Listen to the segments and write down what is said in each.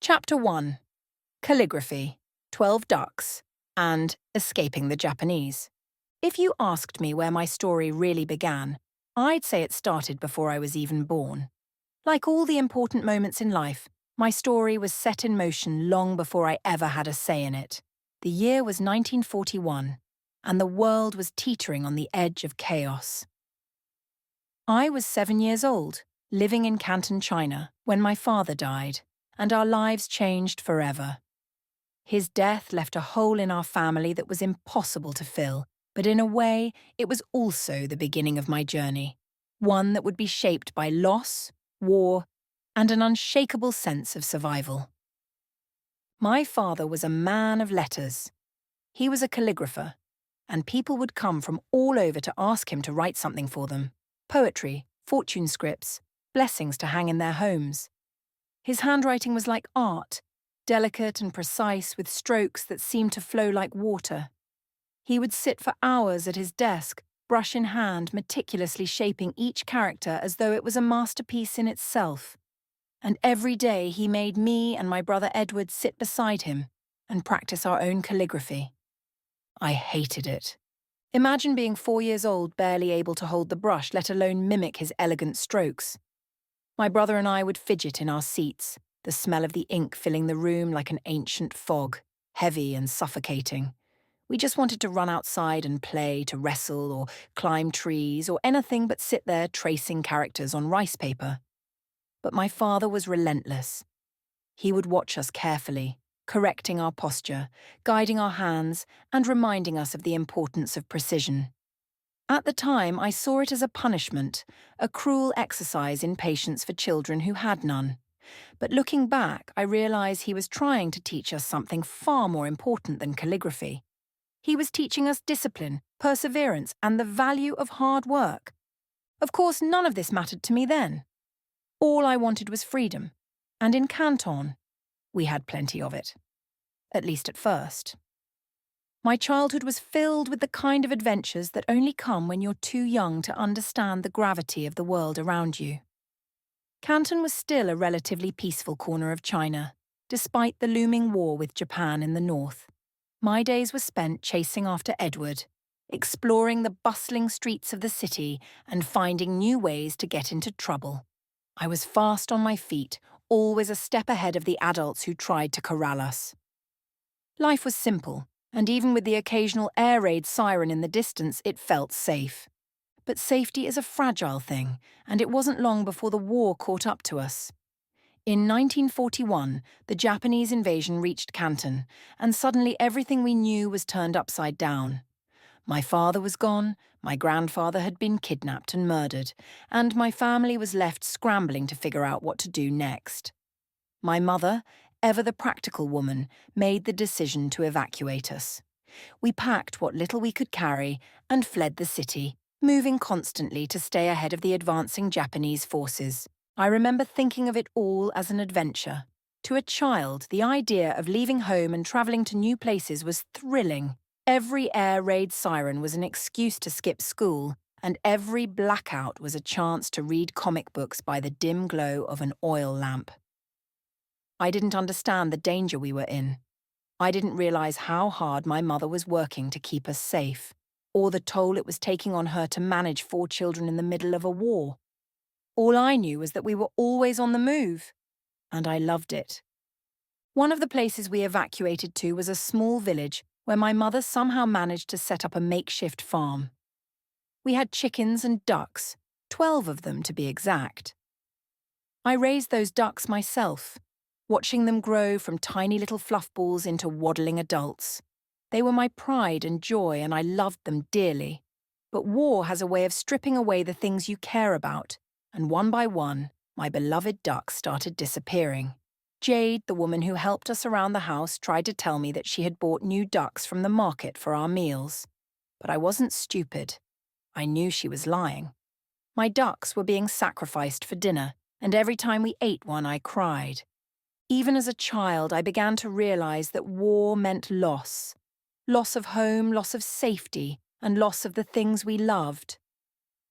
Chapter 1. Calligraphy, 12 Ducks, and Escaping the Japanese. If you asked me where my story really began, I'd say it started before I was even born. Like all the important moments in life, my story was set in motion long before I ever had a say in it. The year was 1941, and the world was teetering on the edge of chaos. I was 7 years old, living in Canton, China, when my father died, and our lives changed forever. His death left a hole in our family that was impossible to fill, but in a way, it was also the beginning of my journey, one that would be shaped by loss, war, and an unshakable sense of survival. My father was a man of letters. He was a calligrapher, and people would come from all over to ask him to write something for them: poetry, fortune scripts, blessings to hang in their homes. His handwriting was like art, delicate and precise with strokes that seemed to flow like water. He would sit for hours at his desk, brush in hand, meticulously shaping each character as though it was a masterpiece in itself. And every day he made me and my brother Edward sit beside him and practice our own calligraphy. I hated it. Imagine being 4 years old, barely able to hold the brush, let alone mimic his elegant strokes. My brother and I would fidget in our seats, the smell of the ink filling the room like an ancient fog, heavy and suffocating. We just wanted to run outside and play, to wrestle or climb trees or anything but sit there tracing characters on rice paper. But my father was relentless. He would watch us carefully, correcting our posture, guiding our hands, and reminding us of the importance of precision. At the time, I saw it as a punishment, a cruel exercise in patience for children who had none. But looking back, I realize he was trying to teach us something far more important than calligraphy. He was teaching us discipline, perseverance, and the value of hard work. Of course, none of this mattered to me then. All I wanted was freedom, and in Canton, we had plenty of it. At least at first. My childhood was filled with the kind of adventures that only come when you're too young to understand the gravity of the world around you. Canton was still a relatively peaceful corner of China, despite the looming war with Japan in the north. My days were spent chasing after Edward, exploring the bustling streets of the city and finding new ways to get into trouble. I was fast on my feet, always a step ahead of the adults who tried to corral us. Life was simple, and even with the occasional air raid siren in the distance, it felt safe. But safety is a fragile thing, and it wasn't long before the war caught up to us. In 1941, the Japanese invasion reached Canton, and suddenly everything we knew was turned upside down. My father was gone, my grandfather had been kidnapped and murdered, and my family was left scrambling to figure out what to do next. My mother, ever the practical woman, made the decision to evacuate us. We packed what little we could carry and fled the city, moving constantly to stay ahead of the advancing Japanese forces. I remember thinking of it all as an adventure. To a child, the idea of leaving home and travelling to new places was thrilling. Every air raid siren was an excuse to skip school, and every blackout was a chance to read comic books by the dim glow of an oil lamp. I didn't understand the danger we were in. I didn't realize how hard my mother was working to keep us safe, or the toll it was taking on her to manage 4 children in the middle of a war. All I knew was that we were always on the move, and I loved it. One of the places we evacuated to was a small village where my mother somehow managed to set up a makeshift farm. We had chickens and ducks, 12 of them to be exact. I raised those ducks myself, watching them grow from tiny little fluff balls into waddling adults. They were my pride and joy, and I loved them dearly. But war has a way of stripping away the things you care about, and one by one, my beloved ducks started disappearing. Jade, the woman who helped us around the house, tried to tell me that she had bought new ducks from the market for our meals. But I wasn't stupid. I knew she was lying. My ducks were being sacrificed for dinner, and every time we ate one, I cried. Even as a child, I began to realize that war meant loss. Loss of home, loss of safety, and loss of the things we loved.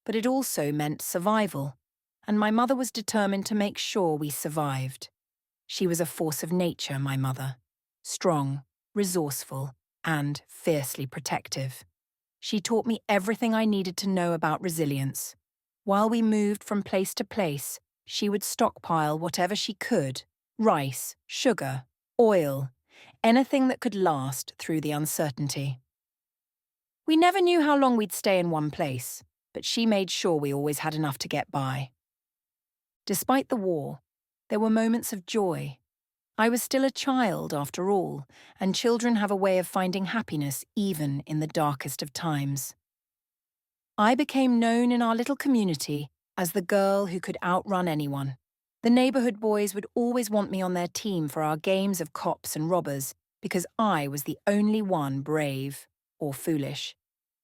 But it also meant survival, and my mother was determined to make sure we survived. She was a force of nature, my mother. Strong, resourceful, and fiercely protective. She taught me everything I needed to know about resilience. While we moved from place to place, she would stockpile whatever she could: rice, sugar, oil, anything that could last through the uncertainty. We never knew how long we'd stay in one place, but she made sure we always had enough to get by. Despite the war, there were moments of joy. I was still a child, after all, and children have a way of finding happiness even in the darkest of times. I became known in our little community as the girl who could outrun anyone. The neighborhood boys would always want me on their team for our games of cops and robbers because I was the only one brave, or foolish,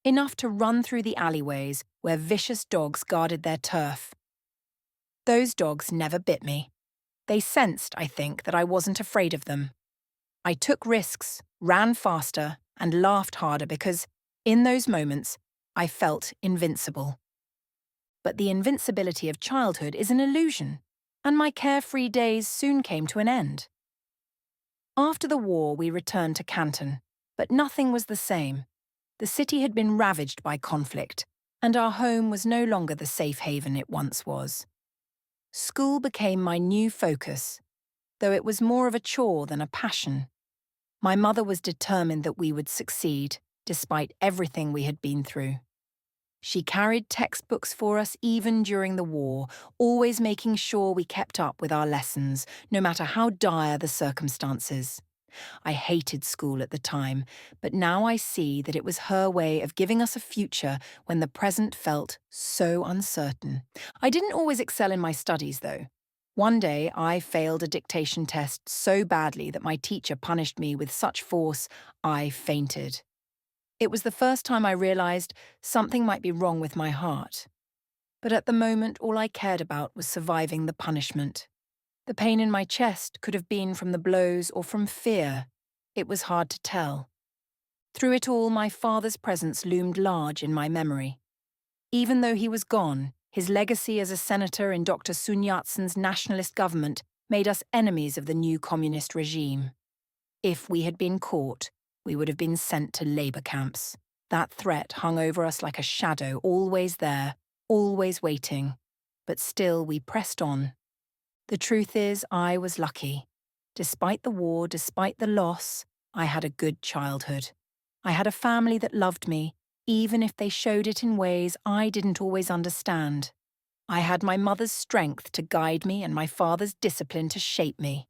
enough to run through the alleyways where vicious dogs guarded their turf. Those dogs never bit me. They sensed, I think, that I wasn't afraid of them. I took risks, ran faster, and laughed harder because, in those moments, I felt invincible. But the invincibility of childhood is an illusion, and my carefree days soon came to an end. After the war, we returned to Canton, but nothing was the same. The city had been ravaged by conflict, and our home was no longer the safe haven it once was. School became my new focus, though it was more of a chore than a passion. My mother was determined that we would succeed, despite everything we had been through. She carried textbooks for us even during the war, always making sure we kept up with our lessons, no matter how dire the circumstances. I hated school at the time, but now I see that it was her way of giving us a future when the present felt so uncertain. I didn't always excel in my studies, though. One day, I failed a dictation test so badly that my teacher punished me with such force, I fainted. It was the first time I realized something might be wrong with my heart. But at the moment, all I cared about was surviving the punishment. The pain in my chest could have been from the blows or from fear. It was hard to tell. Through it all, my father's presence loomed large in my memory. Even though he was gone, his legacy as a senator in Dr. Sun Yat-sen's nationalist government made us enemies of the new communist regime. If we had been caught, we would have been sent to labor camps. That threat hung over us like a shadow, always there, always waiting. But still we pressed on. The truth is, I was lucky. Despite the war, despite the loss, I had a good childhood. I had a family that loved me, even if they showed it in ways I didn't always understand. I had my mother's strength to guide me and my father's discipline to shape me.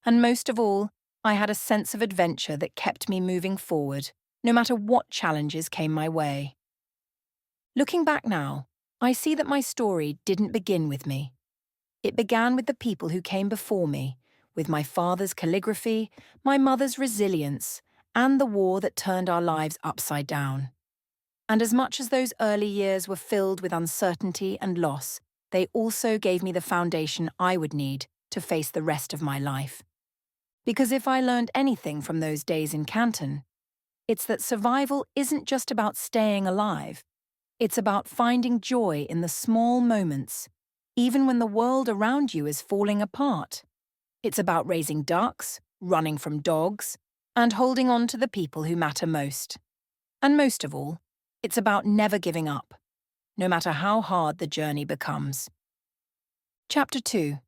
And most of all, I had a sense of adventure that kept me moving forward, no matter what challenges came my way. Looking back now, I see that my story didn't begin with me. It began with the people who came before me, with my father's calligraphy, my mother's resilience, and the war that turned our lives upside down. And as much as those early years were filled with uncertainty and loss, they also gave me the foundation I would need to face the rest of my life. Because if I learned anything from those days in Canton, it's that survival isn't just about staying alive. It's about finding joy in the small moments, even when the world around you is falling apart. It's about raising ducks, running from dogs, and holding on to the people who matter most. And most of all, it's about never giving up, no matter how hard the journey becomes. Chapter 2.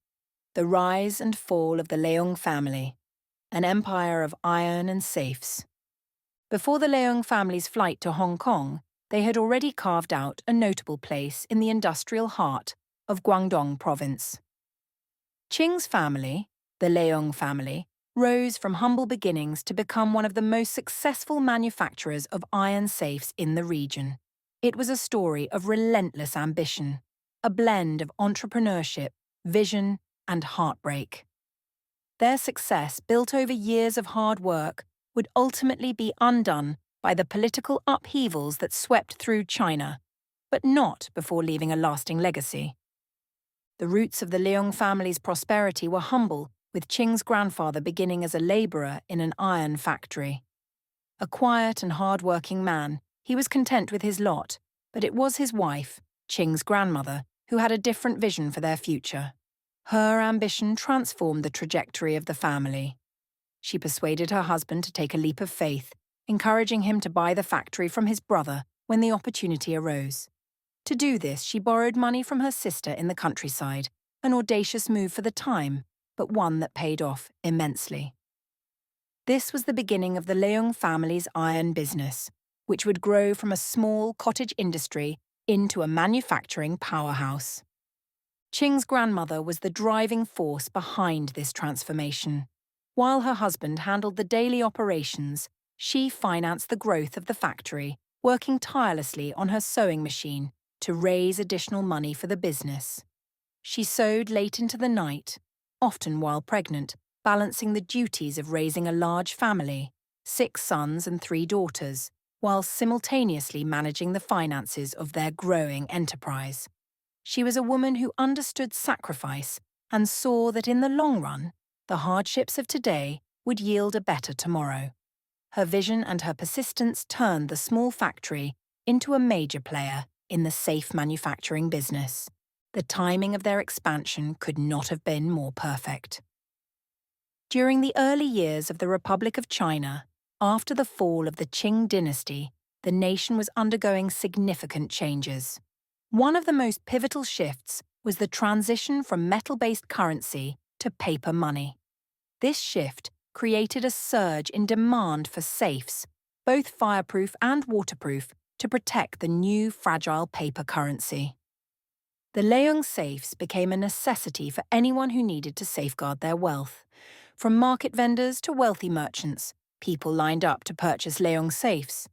The Rise and Fall of the Leung Family, an empire of iron and safes. Before the Leung family's flight to Hong Kong, they had already carved out a notable place in the industrial heart of Guangdong province. Qing's family, the Leung family, rose from humble beginnings to become one of the most successful manufacturers of iron safes in the region. It was a story of relentless ambition, a blend of entrepreneurship, vision, and heartbreak. Their success, built over years of hard work, would ultimately be undone by the political upheavals that swept through China, but not before leaving a lasting legacy. The roots of the Leung family's prosperity were humble, with Qing's grandfather beginning as a labourer in an iron factory. A quiet and hard-working man, he was content with his lot, but it was his wife, Qing's grandmother, who had a different vision for their future. Her ambition transformed the trajectory of the family. She persuaded her husband to take a leap of faith, encouraging him to buy the factory from his brother when the opportunity arose. To do this, she borrowed money from her sister in the countryside, an audacious move for the time, but one that paid off immensely. This was the beginning of the Leung family's iron business, which would grow from a small cottage industry into a manufacturing powerhouse. Qing's grandmother was the driving force behind this transformation. While her husband handled the daily operations, she financed the growth of the factory, working tirelessly on her sewing machine to raise additional money for the business. She sewed late into the night, often while pregnant, balancing the duties of raising a large family, 6 sons and 3 daughters, while simultaneously managing the finances of their growing enterprise. She was a woman who understood sacrifice and saw that in the long run, the hardships of today would yield a better tomorrow. Her vision and her persistence turned the small factory into a major player in the safe manufacturing business. The timing of their expansion could not have been more perfect. During the early years of the Republic of China, after the fall of the Qing dynasty, the nation was undergoing significant changes. One of the most pivotal shifts was the transition from metal-based currency to paper money. This shift created a surge in demand for safes, both fireproof and waterproof, to protect the new fragile paper currency. The Leung safes became a necessity for anyone who needed to safeguard their wealth. From market vendors to wealthy merchants, people lined up to purchase Leung safes.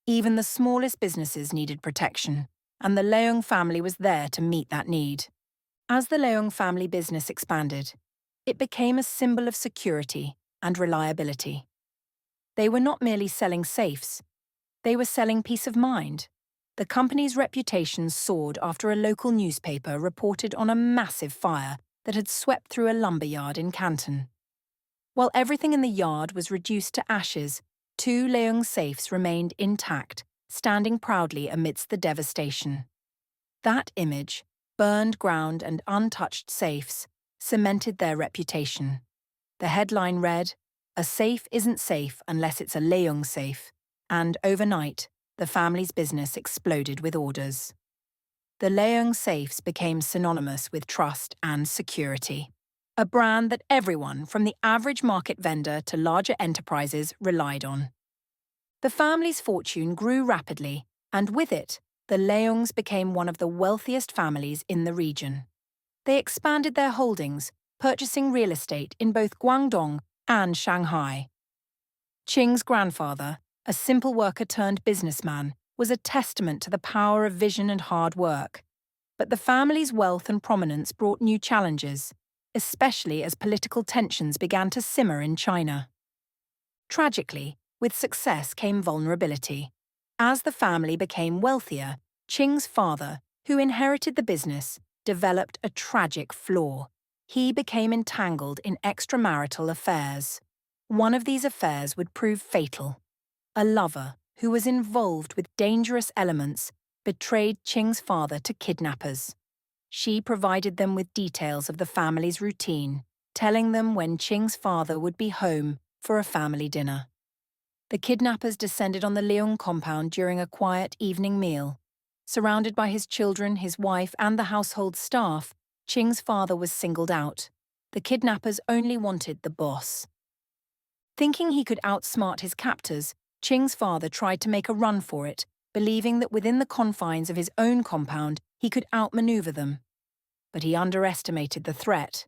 Even the smallest businesses needed protection, and the Leung family was there to meet that need. As the Leung family business expanded, it became a symbol of security and reliability. They were not merely selling safes, they were selling peace of mind. The company's reputation soared after a local newspaper reported on a massive fire that had swept through a lumber yard in Canton. While everything in the yard was reduced to ashes, 2 Leung safes remained intact, standing proudly amidst the devastation. That image, burned ground and untouched safes, cemented their reputation. The headline read, "A safe isn't safe unless it's a Leung safe," and overnight, the family's business exploded with orders. The Leung safes became synonymous with trust and security, a brand that everyone, from the average market vendor to larger enterprises, relied on. The family's fortune grew rapidly, and with it, the Leungs became one of the wealthiest families in the region. They expanded their holdings, purchasing real estate in both Guangdong and Shanghai. Qing's grandfather, a simple worker turned businessman, was a testament to the power of vision and hard work. But the family's wealth and prominence brought new challenges, especially as political tensions began to simmer in China. Tragically, with success came vulnerability. As the family became wealthier, Qing's father, who inherited the business, developed a tragic flaw. He became entangled in extramarital affairs. One of these affairs would prove fatal. A lover, who was involved with dangerous elements, betrayed Qing's father to kidnappers. She provided them with details of the family's routine, telling them when Qing's father would be home for a family dinner. The kidnappers descended on the Leung compound during a quiet evening meal. Surrounded by his children, his wife, and the household staff, Qing's father was singled out. The kidnappers only wanted the boss. Thinking he could outsmart his captors, Qing's father tried to make a run for it, believing that within the confines of his own compound he could outmaneuver them. But he underestimated the threat.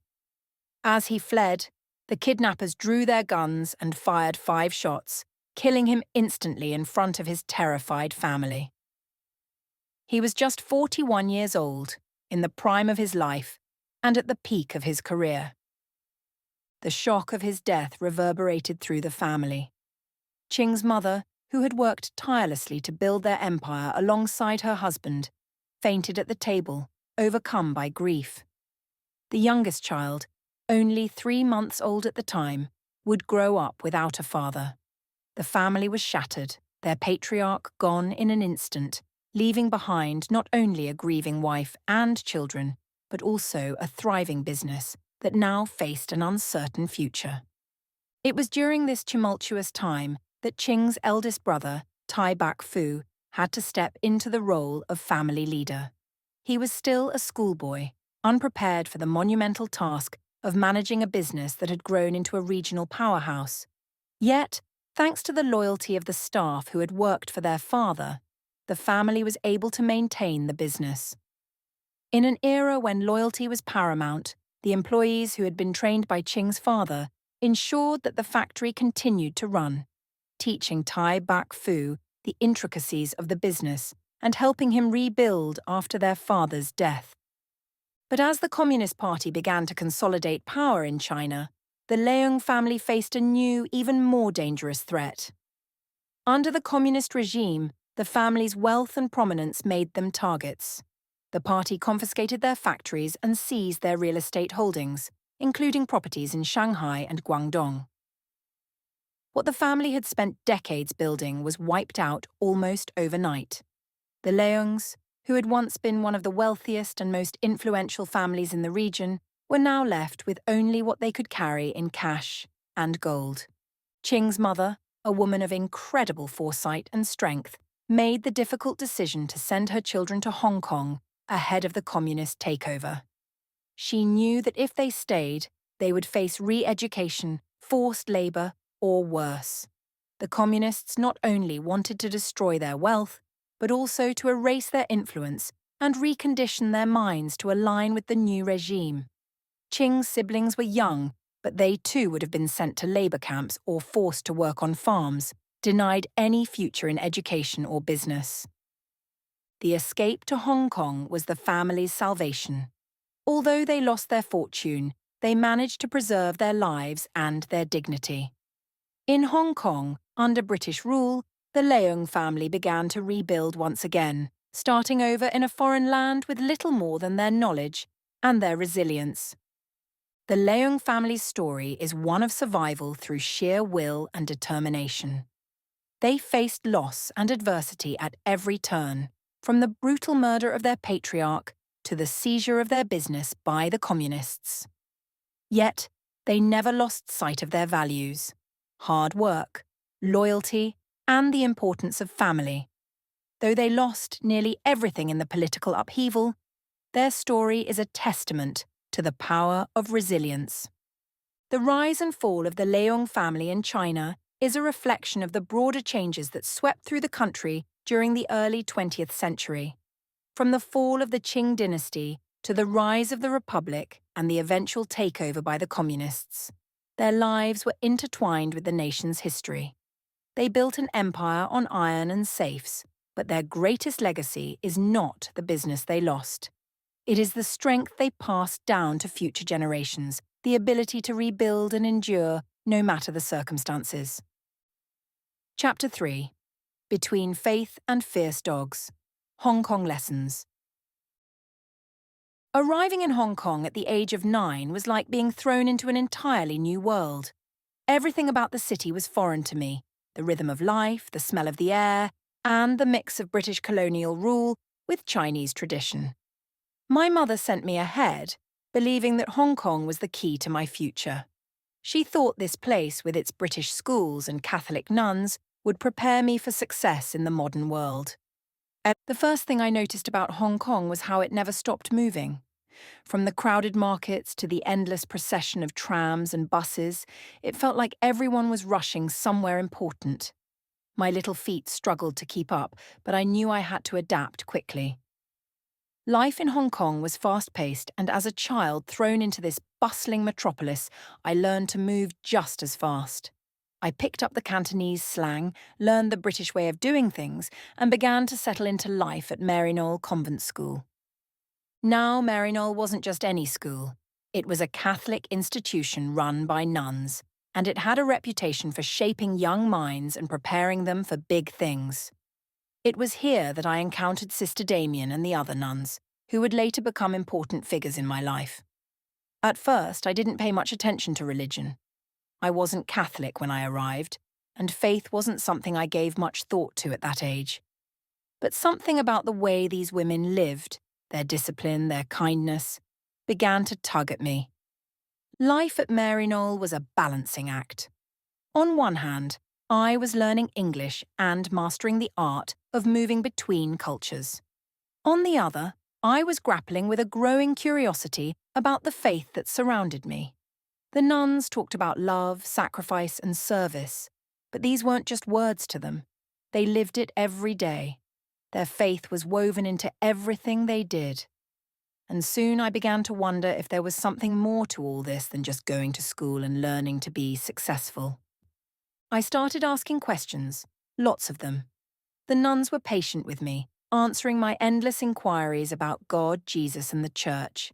As he fled, the kidnappers drew their guns and fired 5 shots, killing him instantly in front of his terrified family. He was just 41 years old, in the prime of his life, and at the peak of his career. The shock of his death reverberated through the family. Qing's mother, who had worked tirelessly to build their empire alongside her husband, fainted at the table, overcome by grief. The youngest child, only 3 months old at the time, would grow up without a father. The family was shattered, their patriarch gone in an instant, leaving behind not only a grieving wife and children, but also a thriving business that now faced an uncertain future. It was during this tumultuous time that Qing's eldest brother, Tai Bak-fu, had to step into the role of family leader. He was still a schoolboy, unprepared for the monumental task of managing a business that had grown into a regional powerhouse. Yet, thanks to the loyalty of the staff who had worked for their father, the family was able to maintain the business. In an era when loyalty was paramount, the employees who had been trained by Qing's father ensured that the factory continued to run, teaching Tai Bak-fu the intricacies of the business and helping him rebuild after their father's death. But as the Communist Party began to consolidate power in China, the Leung family faced a new, even more dangerous threat. Under the communist regime, the family's wealth and prominence made them targets. The party confiscated their factories and seized their real estate holdings, including properties in Shanghai and Guangdong. What the family had spent decades building was wiped out almost overnight. The Leungs, who had once been one of the wealthiest and most influential families in the region, were now left with only what they could carry in cash and gold. Qing's mother, a woman of incredible foresight and strength, made the difficult decision to send her children to Hong Kong ahead of the communist takeover. She knew that if they stayed, they would face re-education, forced labor, or worse. The communists not only wanted to destroy their wealth, but also to erase their influence and recondition their minds to align with the new regime. Qing's siblings were young, but they too would have been sent to labor camps or forced to work on farms, denied any future in education or business. The escape to Hong Kong was the family's salvation. Although they lost their fortune, they managed to preserve their lives and their dignity. In Hong Kong, under British rule, the Leung family began to rebuild once again, starting over in a foreign land with little more than their knowledge and their resilience. The Leung family's story is one of survival through sheer will and determination. They faced loss and adversity at every turn, from the brutal murder of their patriarch to the seizure of their business by the communists. Yet, they never lost sight of their values: hard work, loyalty, and the importance of family. Though they lost nearly everything in the political upheaval, their story is a testament to the power of resilience. The rise and fall of the Leung family in China is a reflection of the broader changes that swept through the country during the early 20th century. From the fall of the Qing dynasty to the rise of the Republic and the eventual takeover by the communists, their lives were intertwined with the nation's history. They built an empire on iron and safes, but their greatest legacy is not the business they lost. It is the strength they passed down to future generations, the ability to rebuild and endure no matter the circumstances. Chapter 3. Between Faith and Fierce Dogs. Hong Kong Lessons. Arriving in Hong Kong at the age of 9 was like being thrown into an entirely new world. Everything about the city was foreign to me: the rhythm of life, the smell of the air, and the mix of British colonial rule with Chinese tradition. My mother sent me ahead, believing that Hong Kong was the key to my future. She thought this place, with its British schools and Catholic nuns, would prepare me for success in the modern world. The first thing I noticed about Hong Kong was how it never stopped moving. From the crowded markets to the endless procession of trams and buses, it felt like everyone was rushing somewhere important. My little feet struggled to keep up, but I knew I had to adapt quickly. Life in Hong Kong was fast-paced, and as a child thrown into this bustling metropolis, I learned to move just as fast. I picked up the Cantonese slang, learned the British way of doing things, and began to settle into life at Maryknoll Convent School. Now, Maryknoll wasn't just any school. It was a Catholic institution run by nuns, and it had a reputation for shaping young minds and preparing them for big things. It was here that I encountered Sister Damien and the other nuns, who would later become important figures in my life. At first, I didn't pay much attention to religion. I wasn't Catholic when I arrived, and faith wasn't something I gave much thought to at that age. But something about the way these women lived, their discipline, their kindness, began to tug at me. Life at Maryknoll was a balancing act. On one hand, I was learning English and mastering the art of moving between cultures. On the other, I was grappling with a growing curiosity about the faith that surrounded me. The nuns talked about love, sacrifice, and service, but these weren't just words to them. They lived it every day. Their faith was woven into everything they did. And soon I began to wonder if there was something more to all this than just going to school and learning to be successful. I started asking questions, lots of them. The nuns were patient with me, answering my endless inquiries about God, Jesus, and the church.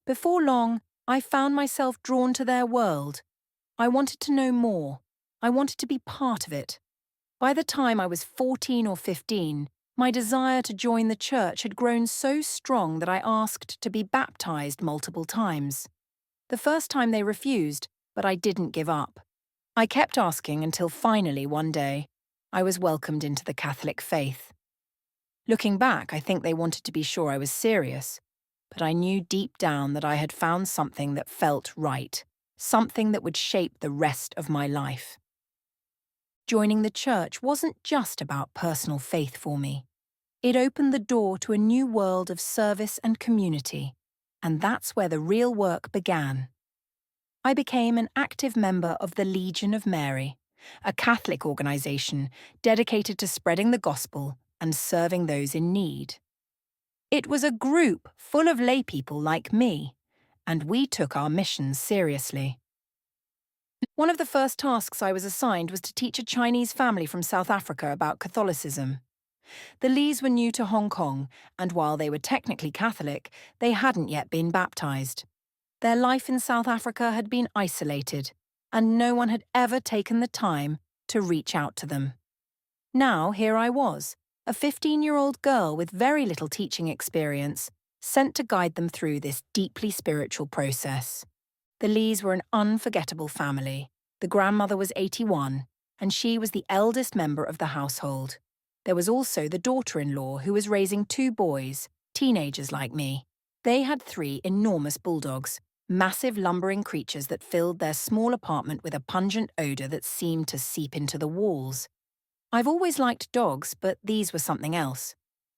Before long, I found myself drawn to their world. I wanted to know more. I wanted to be part of it. By the time I was 14 or 15, my desire to join the church had grown so strong that I asked to be baptized multiple times. The first time they refused, but I didn't give up. I kept asking until finally one day, I was welcomed into the Catholic faith. Looking back, I think they wanted to be sure I was serious, but I knew deep down that I had found something that felt right, something that would shape the rest of my life. Joining the church wasn't just about personal faith for me. It opened the door to a new world of service and community, and that's where the real work began. I became an active member of the Legion of Mary, a Catholic organisation dedicated to spreading the gospel and serving those in need. It was a group full of laypeople like me, and we took our mission seriously. One of the first tasks I was assigned was to teach a Chinese family from South Africa about Catholicism. The Lees were new to Hong Kong, and while they were technically Catholic, they hadn't yet been baptised. Their life in South Africa had been isolated, and no one had ever taken the time to reach out to them. Now, here I was, a 15-year-old girl with very little teaching experience, sent to guide them through this deeply spiritual process. The Lees were an unforgettable family. The grandmother was 81, and she was the eldest member of the household. There was also the daughter-in-law who was raising 2 boys, teenagers like me. They had 3 enormous bulldogs, massive lumbering creatures that filled their small apartment with a pungent odour that seemed to seep into the walls. I've always liked dogs, but these were something else.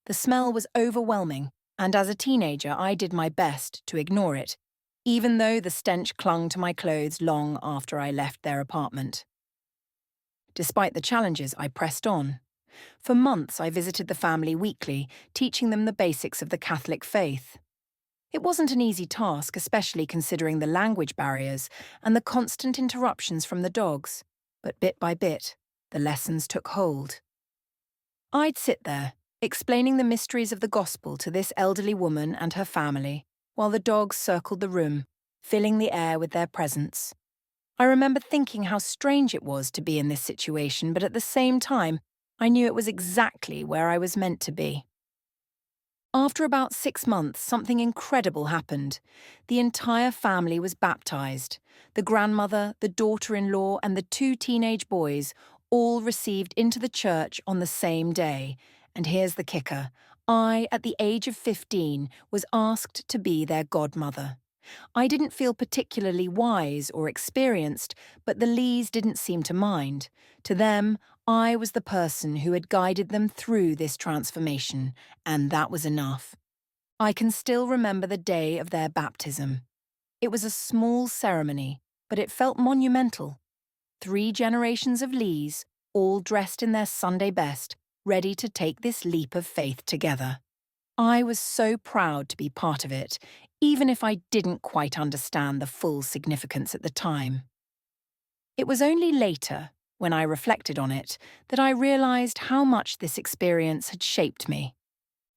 The smell was overwhelming, and as a teenager I did my best to ignore it, even though the stench clung to my clothes long after I left their apartment. Despite the challenges, I pressed on. For months I visited the family weekly, teaching them the basics of the Catholic faith. It wasn't an easy task, especially considering the language barriers and the constant interruptions from the dogs, but bit by bit, the lessons took hold. I'd sit there, explaining the mysteries of the gospel to this elderly woman and her family, while the dogs circled the room, filling the air with their presence. I remember thinking how strange it was to be in this situation, but at the same time, I knew it was exactly where I was meant to be. After about 6 months, something incredible happened. The entire family was baptized. The grandmother, the daughter-in-law, and the 2 teenage boys all received into the church on the same day. And here's the kicker. I, at the age of 15, was asked to be their godmother. I didn't feel particularly wise or experienced, but the Lees didn't seem to mind. To them, I was the person who had guided them through this transformation, and that was enough. I can still remember the day of their baptism. It was a small ceremony, but it felt monumental. 3 generations of Lees, all dressed in their Sunday best, ready to take this leap of faith together. I was so proud to be part of it, even if I didn't quite understand the full significance at the time. It was only later, when I reflected on it, that I realised how much this experience had shaped me.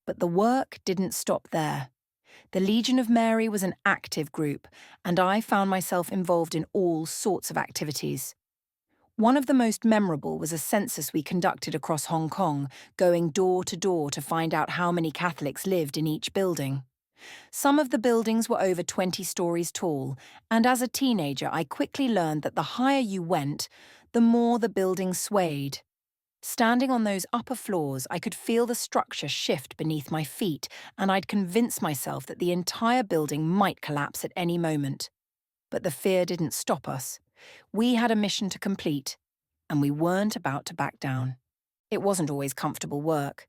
But the work didn't stop there. The Legion of Mary was an active group, and I found myself involved in all sorts of activities. One of the most memorable was a census we conducted across Hong Kong, going door to door to find out how many Catholics lived in each building. Some of the buildings were over 20 stories tall, and as a teenager I quickly learned that the higher you went, the more the building swayed. Standing on those upper floors, I could feel the structure shift beneath my feet, and I'd convinced myself that the entire building might collapse at any moment. But the fear didn't stop us. We had a mission to complete, and we weren't about to back down. It wasn't always comfortable work.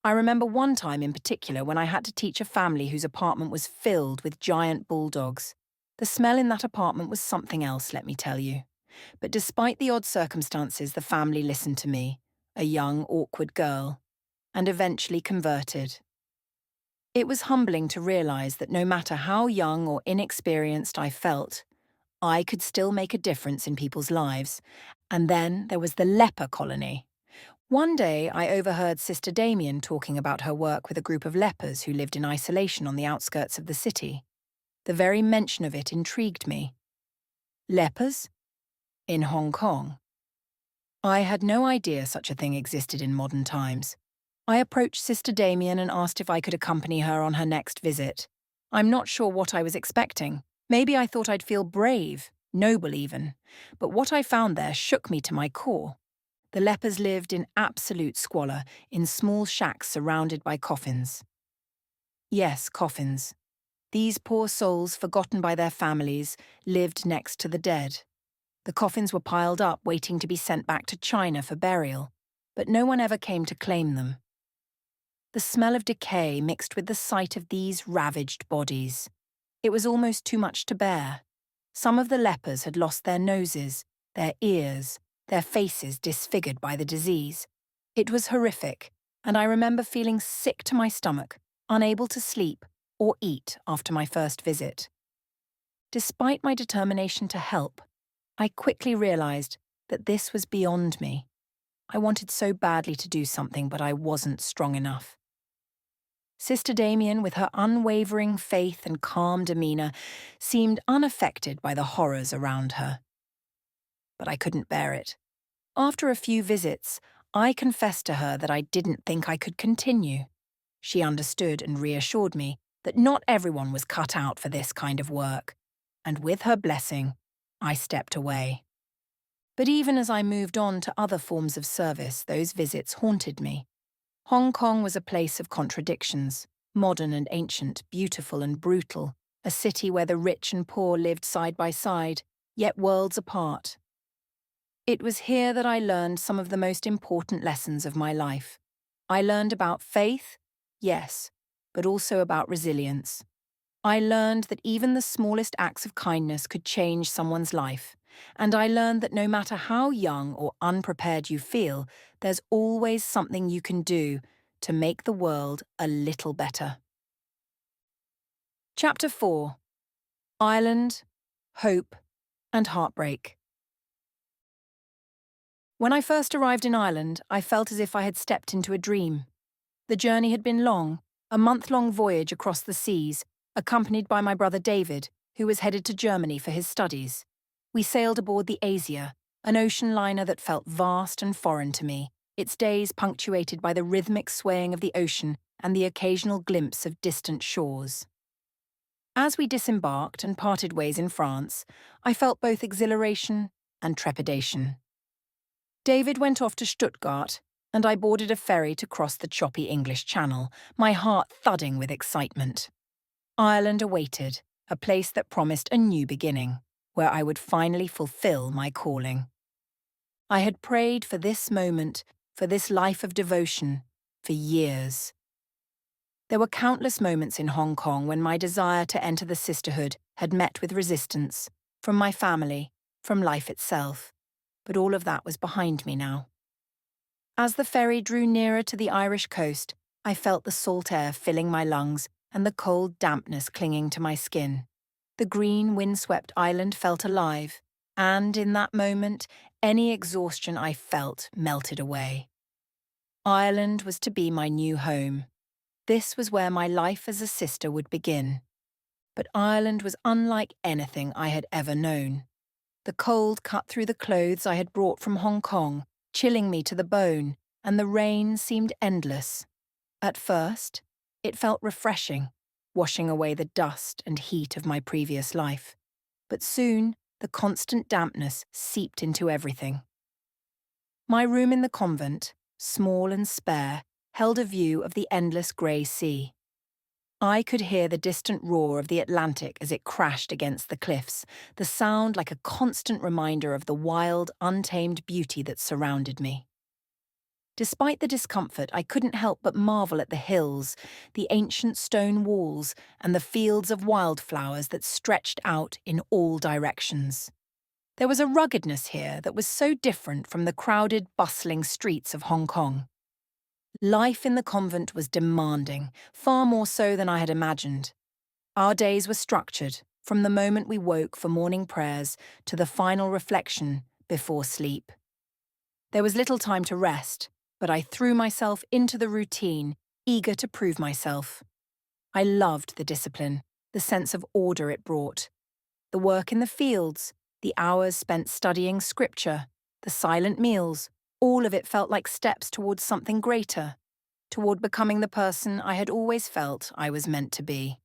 I remember one time in particular when I had to teach a family whose apartment was filled with giant bulldogs. The smell in that apartment was something else, let me tell you. But despite the odd circumstances, the family listened to me, a young, awkward girl, and eventually converted. It was humbling to realize that no matter how young or inexperienced I felt, I could still make a difference in people's lives. And then there was the leper colony. One day, I overheard Sister Damien talking about her work with a group of lepers who lived in isolation on the outskirts of the city. The very mention of it intrigued me. Lepers? In Hong Kong? I had no idea such a thing existed in modern times. I approached Sister Damien and asked if I could accompany her on her next visit. I'm not sure what I was expecting. Maybe I thought I'd feel brave, noble even. But what I found there shook me to my core. The lepers lived in absolute squalor, in small shacks surrounded by coffins. Yes, coffins. These poor souls, forgotten by their families, lived next to the dead. The coffins were piled up, waiting to be sent back to China for burial, but no one ever came to claim them. The smell of decay mixed with the sight of these ravaged bodies. It was almost too much to bear. Some of the lepers had lost their noses, their ears, their faces disfigured by the disease. It was horrific, and I remember feeling sick to my stomach, unable to sleep or eat after my first visit. Despite my determination to help, I quickly realized that this was beyond me. I wanted so badly to do something, but I wasn't strong enough. Sister Damien, with her unwavering faith and calm demeanor, seemed unaffected by the horrors around her. But I couldn't bear it. After a few visits, I confessed to her that I didn't think I could continue. She understood and reassured me that not everyone was cut out for this kind of work, and with her blessing, I stepped away. But even as I moved on to other forms of service, those visits haunted me. Hong Kong was a place of contradictions, modern and ancient, beautiful and brutal, a city where the rich and poor lived side by side, yet worlds apart. It was here that I learned some of the most important lessons of my life. I learned about faith, yes, but also about resilience. I learned that even the smallest acts of kindness could change someone's life. And I learned that no matter how young or unprepared you feel, there's always something you can do to make the world a little better. Chapter 4. Ireland, Hope, and Heartbreak. When I first arrived in Ireland, I felt as if I had stepped into a dream. The journey had been long, a month-long voyage across the seas, accompanied by my brother David, who was headed to Germany for his studies. We sailed aboard the Asia, an ocean liner that felt vast and foreign to me, its days punctuated by the rhythmic swaying of the ocean and the occasional glimpse of distant shores. As we disembarked and parted ways in France, I felt both exhilaration and trepidation. David went off to Stuttgart, and I boarded a ferry to cross the choppy English Channel, my heart thudding with excitement. Ireland awaited, a place that promised a new beginning, where I would finally fulfill my calling. I had prayed for this moment, for this life of devotion, for years. There were countless moments in Hong Kong when my desire to enter the sisterhood had met with resistance, from my family, from life itself, but all of that was behind me now. As the ferry drew nearer to the Irish coast, I felt the salt air filling my lungs and the cold dampness clinging to my skin. The green, windswept island felt alive, and in that moment, any exhaustion I felt melted away. Ireland was to be my new home. This was where my life as a sister would begin. But Ireland was unlike anything I had ever known. The cold cut through the clothes I had brought from Hong Kong, chilling me to the bone, and the rain seemed endless. At first, it felt refreshing, washing away the dust and heat of my previous life. But soon, the constant dampness seeped into everything. My room in the convent, small and spare, held a view of the endless grey sea. I could hear the distant roar of the Atlantic as it crashed against the cliffs, the sound like a constant reminder of the wild, untamed beauty that surrounded me. Despite the discomfort, I couldn't help but marvel at the hills, the ancient stone walls, and the fields of wildflowers that stretched out in all directions. There was a ruggedness here that was so different from the crowded, bustling streets of Hong Kong. Life in the convent was demanding, far more so than I had imagined. Our days were structured, from the moment we woke for morning prayers to the final reflection before sleep. There was little time to rest, but I threw myself into the routine, eager to prove myself. I loved the discipline, the sense of order it brought. The work in the fields, the hours spent studying scripture, the silent meals, all of it felt like steps towards something greater, toward becoming the person I had always felt I was meant to be.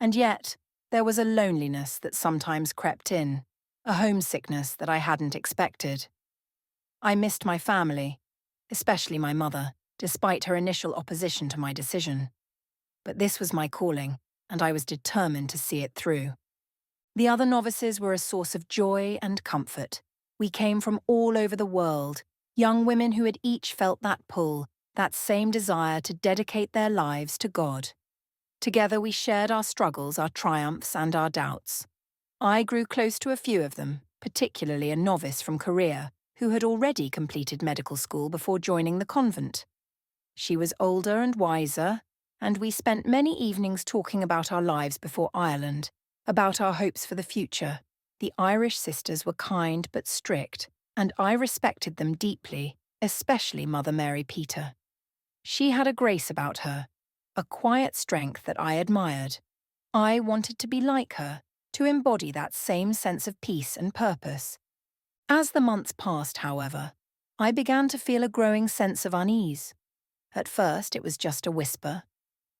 And yet, there was a loneliness that sometimes crept in, a homesickness that I hadn't expected. I missed my family, especially my mother, despite her initial opposition to my decision. But this was my calling, and I was determined to see it through. The other novices were a source of joy and comfort. We came from all over the world, young women who had each felt that pull, that same desire to dedicate their lives to God. Together we shared our struggles, our triumphs, and our doubts. I grew close to a few of them, particularly a novice from Korea, who had already completed medical school before joining the convent. She was older and wiser, and we spent many evenings talking about our lives before Ireland, about our hopes for the future. The Irish sisters were kind but strict, and I respected them deeply, especially Mother Mary Peter. She had a grace about her, a quiet strength that I admired. I wanted to be like her, to embody that same sense of peace and purpose. As the months passed, however, I began to feel a growing sense of unease. At first, it was just a whisper,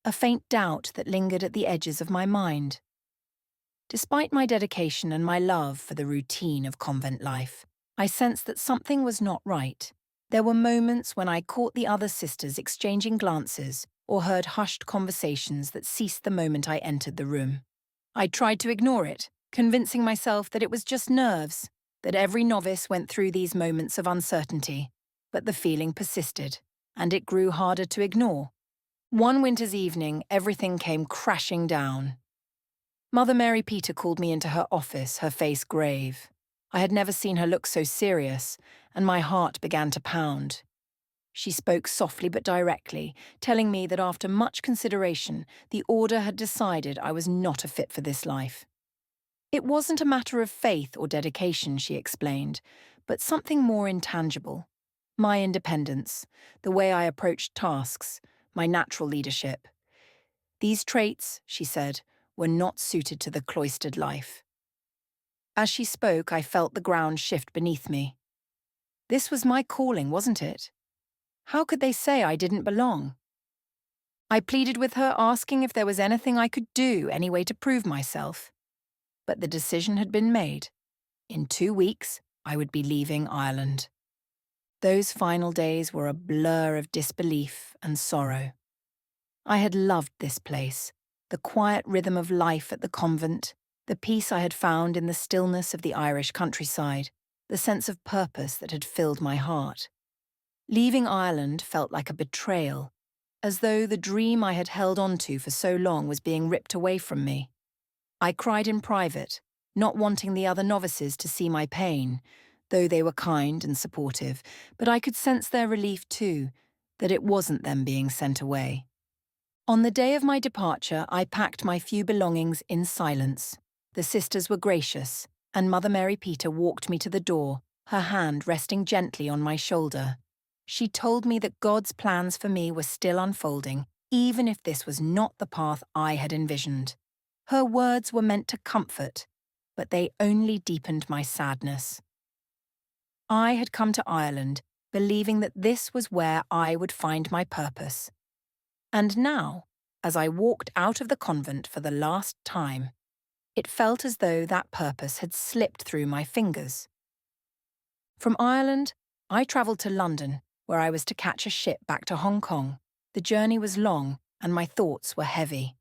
a faint doubt that lingered at the edges of my mind. Despite my dedication and my love for the routine of convent life, I sensed that something was not right. There were moments when I caught the other sisters exchanging glances or heard hushed conversations that ceased the moment I entered the room. I tried to ignore it, convincing myself that it was just nerves, that every novice went through these moments of uncertainty, but the feeling persisted, and it grew harder to ignore. One winter's evening, everything came crashing down. Mother Mary Peter called me into her office, her face grave. I had never seen her look so serious, and my heart began to pound. She spoke softly but directly, telling me that after much consideration, the order had decided I was not a fit for this life. It wasn't a matter of faith or dedication, she explained, but something more intangible. My independence, the way I approached tasks, my natural leadership. These traits, she said, were not suited to the cloistered life. As she spoke, I felt the ground shift beneath me. This was my calling, wasn't it? How could they say I didn't belong? I pleaded with her, asking if there was anything I could do, any way to prove myself. But the decision had been made. In 2 weeks, I would be leaving Ireland. Those final days were a blur of disbelief and sorrow. I had loved this place, the quiet rhythm of life at the convent, the peace I had found in the stillness of the Irish countryside, the sense of purpose that had filled my heart. Leaving Ireland felt like a betrayal, as though the dream I had held on to for so long was being ripped away from me. I cried in private, not wanting the other novices to see my pain, though they were kind and supportive, but I could sense their relief too, that it wasn't them being sent away. On the day of my departure, I packed my few belongings in silence. The sisters were gracious, and Mother Mary Peter walked me to the door, her hand resting gently on my shoulder. She told me that God's plans for me were still unfolding, even if this was not the path I had envisioned. Her words were meant to comfort, but they only deepened my sadness. I had come to Ireland believing that this was where I would find my purpose. And now, as I walked out of the convent for the last time, it felt as though that purpose had slipped through my fingers. From Ireland, I travelled to London, where I was to catch a ship back to Hong Kong. The journey was long, and my thoughts were heavy.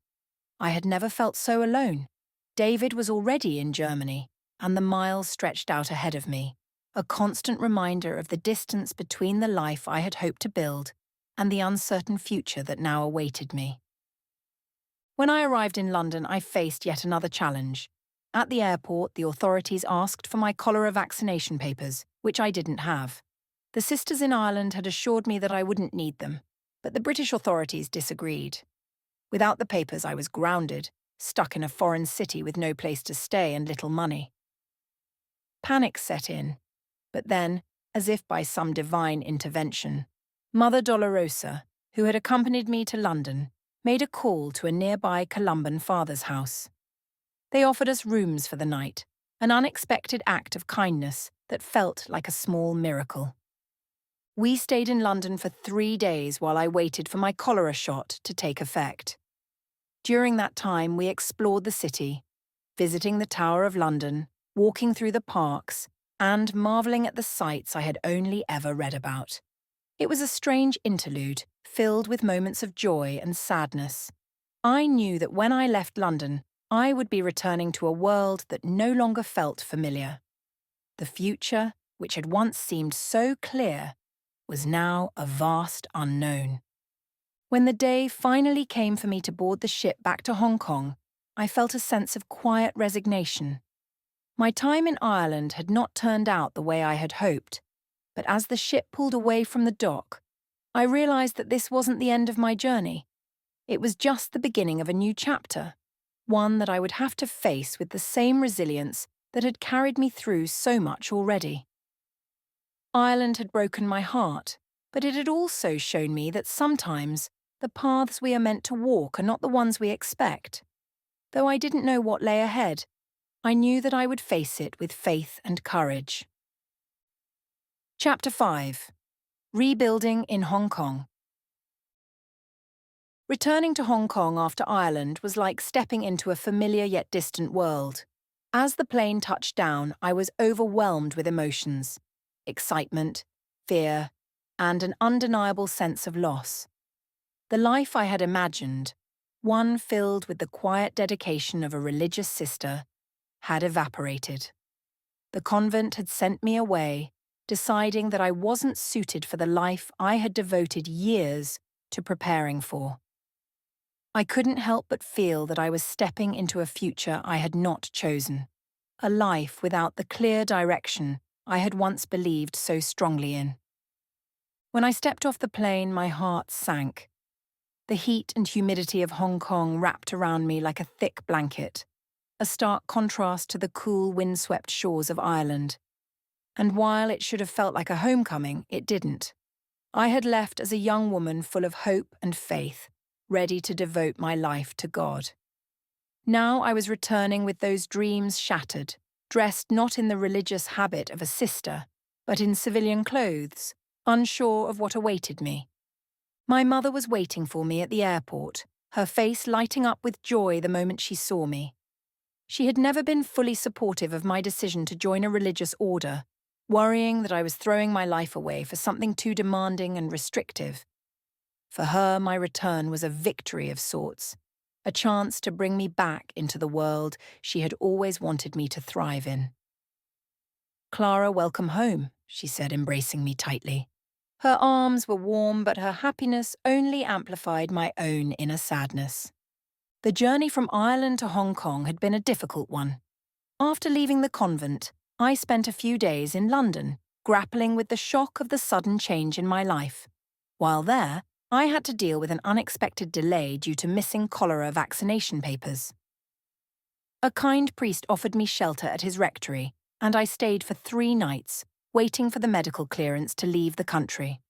I had never felt so alone. David was already in Germany, and the miles stretched out ahead of me, a constant reminder of the distance between the life I had hoped to build and the uncertain future that now awaited me. When I arrived in London, I faced yet another challenge. At the airport, the authorities asked for my cholera vaccination papers, which I didn't have. The sisters in Ireland had assured me that I wouldn't need them, but the British authorities disagreed. Without the papers, I was grounded, stuck in a foreign city with no place to stay and little money. Panic set in, but then, as if by some divine intervention, Mother Dolorosa, who had accompanied me to London, made a call to a nearby Columban father's house. They offered us rooms for the night, an unexpected act of kindness that felt like a small miracle. We stayed in London for 3 days while I waited for my cholera shot to take effect. During that time, we explored the city, visiting the Tower of London, walking through the parks, and marvelling at the sights I had only ever read about. It was a strange interlude, filled with moments of joy and sadness. I knew that when I left London, I would be returning to a world that no longer felt familiar. The future, which had once seemed so clear, was now a vast unknown. When the day finally came for me to board the ship back to Hong Kong, I felt a sense of quiet resignation. My time in Ireland had not turned out the way I had hoped, but as the ship pulled away from the dock, I realised that this wasn't the end of my journey. It was just the beginning of a new chapter, one that I would have to face with the same resilience that had carried me through so much already. Ireland had broken my heart, but it had also shown me that sometimes the paths we are meant to walk are not the ones we expect. Though I didn't know what lay ahead, I knew that I would face it with faith and courage. Chapter 5. Rebuilding in Hong Kong. Returning to Hong Kong after Ireland was like stepping into a familiar yet distant world. As the plane touched down, I was overwhelmed with emotions: excitement, fear, and an undeniable sense of loss. The life I had imagined, one filled with the quiet dedication of a religious sister, had evaporated. The convent had sent me away, deciding that I wasn't suited for the life I had devoted years to preparing for. I couldn't help but feel that I was stepping into a future I had not chosen, a life without the clear direction I had once believed so strongly in. When I stepped off the plane, my heart sank. The heat and humidity of Hong Kong wrapped around me like a thick blanket, a stark contrast to the cool, windswept shores of Ireland. And while it should have felt like a homecoming, it didn't. I had left as a young woman full of hope and faith, ready to devote my life to God. Now I was returning with those dreams shattered, dressed not in the religious habit of a sister, but in civilian clothes, unsure of what awaited me. My mother was waiting for me at the airport, her face lighting up with joy the moment she saw me. She had never been fully supportive of my decision to join a religious order, worrying that I was throwing my life away for something too demanding and restrictive. For her, my return was a victory of sorts, a chance to bring me back into the world she had always wanted me to thrive in. "Clara, welcome home," she said, embracing me tightly. Her arms were warm, but her happiness only amplified my own inner sadness. The journey from Ireland to Hong Kong had been a difficult one. After leaving the convent, I spent a few days in London, grappling with the shock of the sudden change in my life. While there, I had to deal with an unexpected delay due to missing cholera vaccination papers. A kind priest offered me shelter at his rectory, and I stayed for 3 nights, waiting for the medical clearance to leave the country.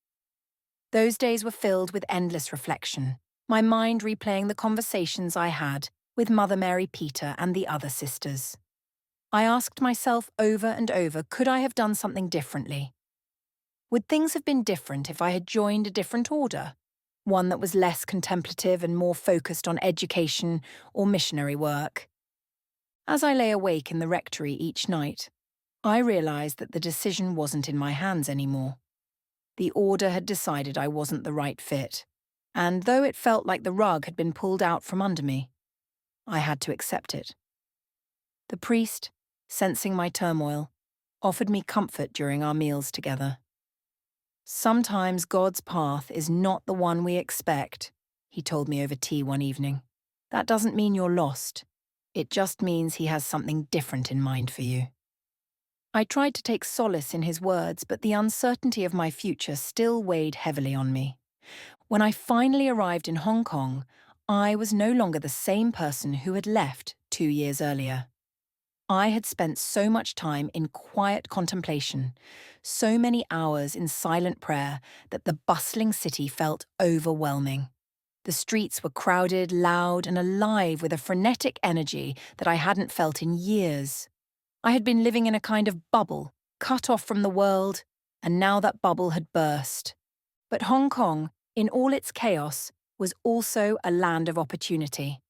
Those days were filled with endless reflection, my mind replaying the conversations I had with Mother Mary Peter and the other sisters. I asked myself over and over, could I have done something differently? Would things have been different if I had joined a different order, one that was less contemplative and more focused on education or missionary work? As I lay awake in the rectory each night, I realised that the decision wasn't in my hands anymore. The order had decided I wasn't the right fit, and though it felt like the rug had been pulled out from under me, I had to accept it. The priest, sensing my turmoil, offered me comfort during our meals together. "Sometimes God's path is not the one we expect," he told me over tea one evening. "That doesn't mean you're lost. It just means he has something different in mind for you." I tried to take solace in his words, but the uncertainty of my future still weighed heavily on me. When I finally arrived in Hong Kong, I was no longer the same person who had left 2 years earlier. I had spent so much time in quiet contemplation, so many hours in silent prayer, that the bustling city felt overwhelming. The streets were crowded, loud, and alive with a frenetic energy that I hadn't felt in years. I had been living in a kind of bubble, cut off from the world, and now that bubble had burst. But Hong Kong, in all its chaos, was also a land of opportunity.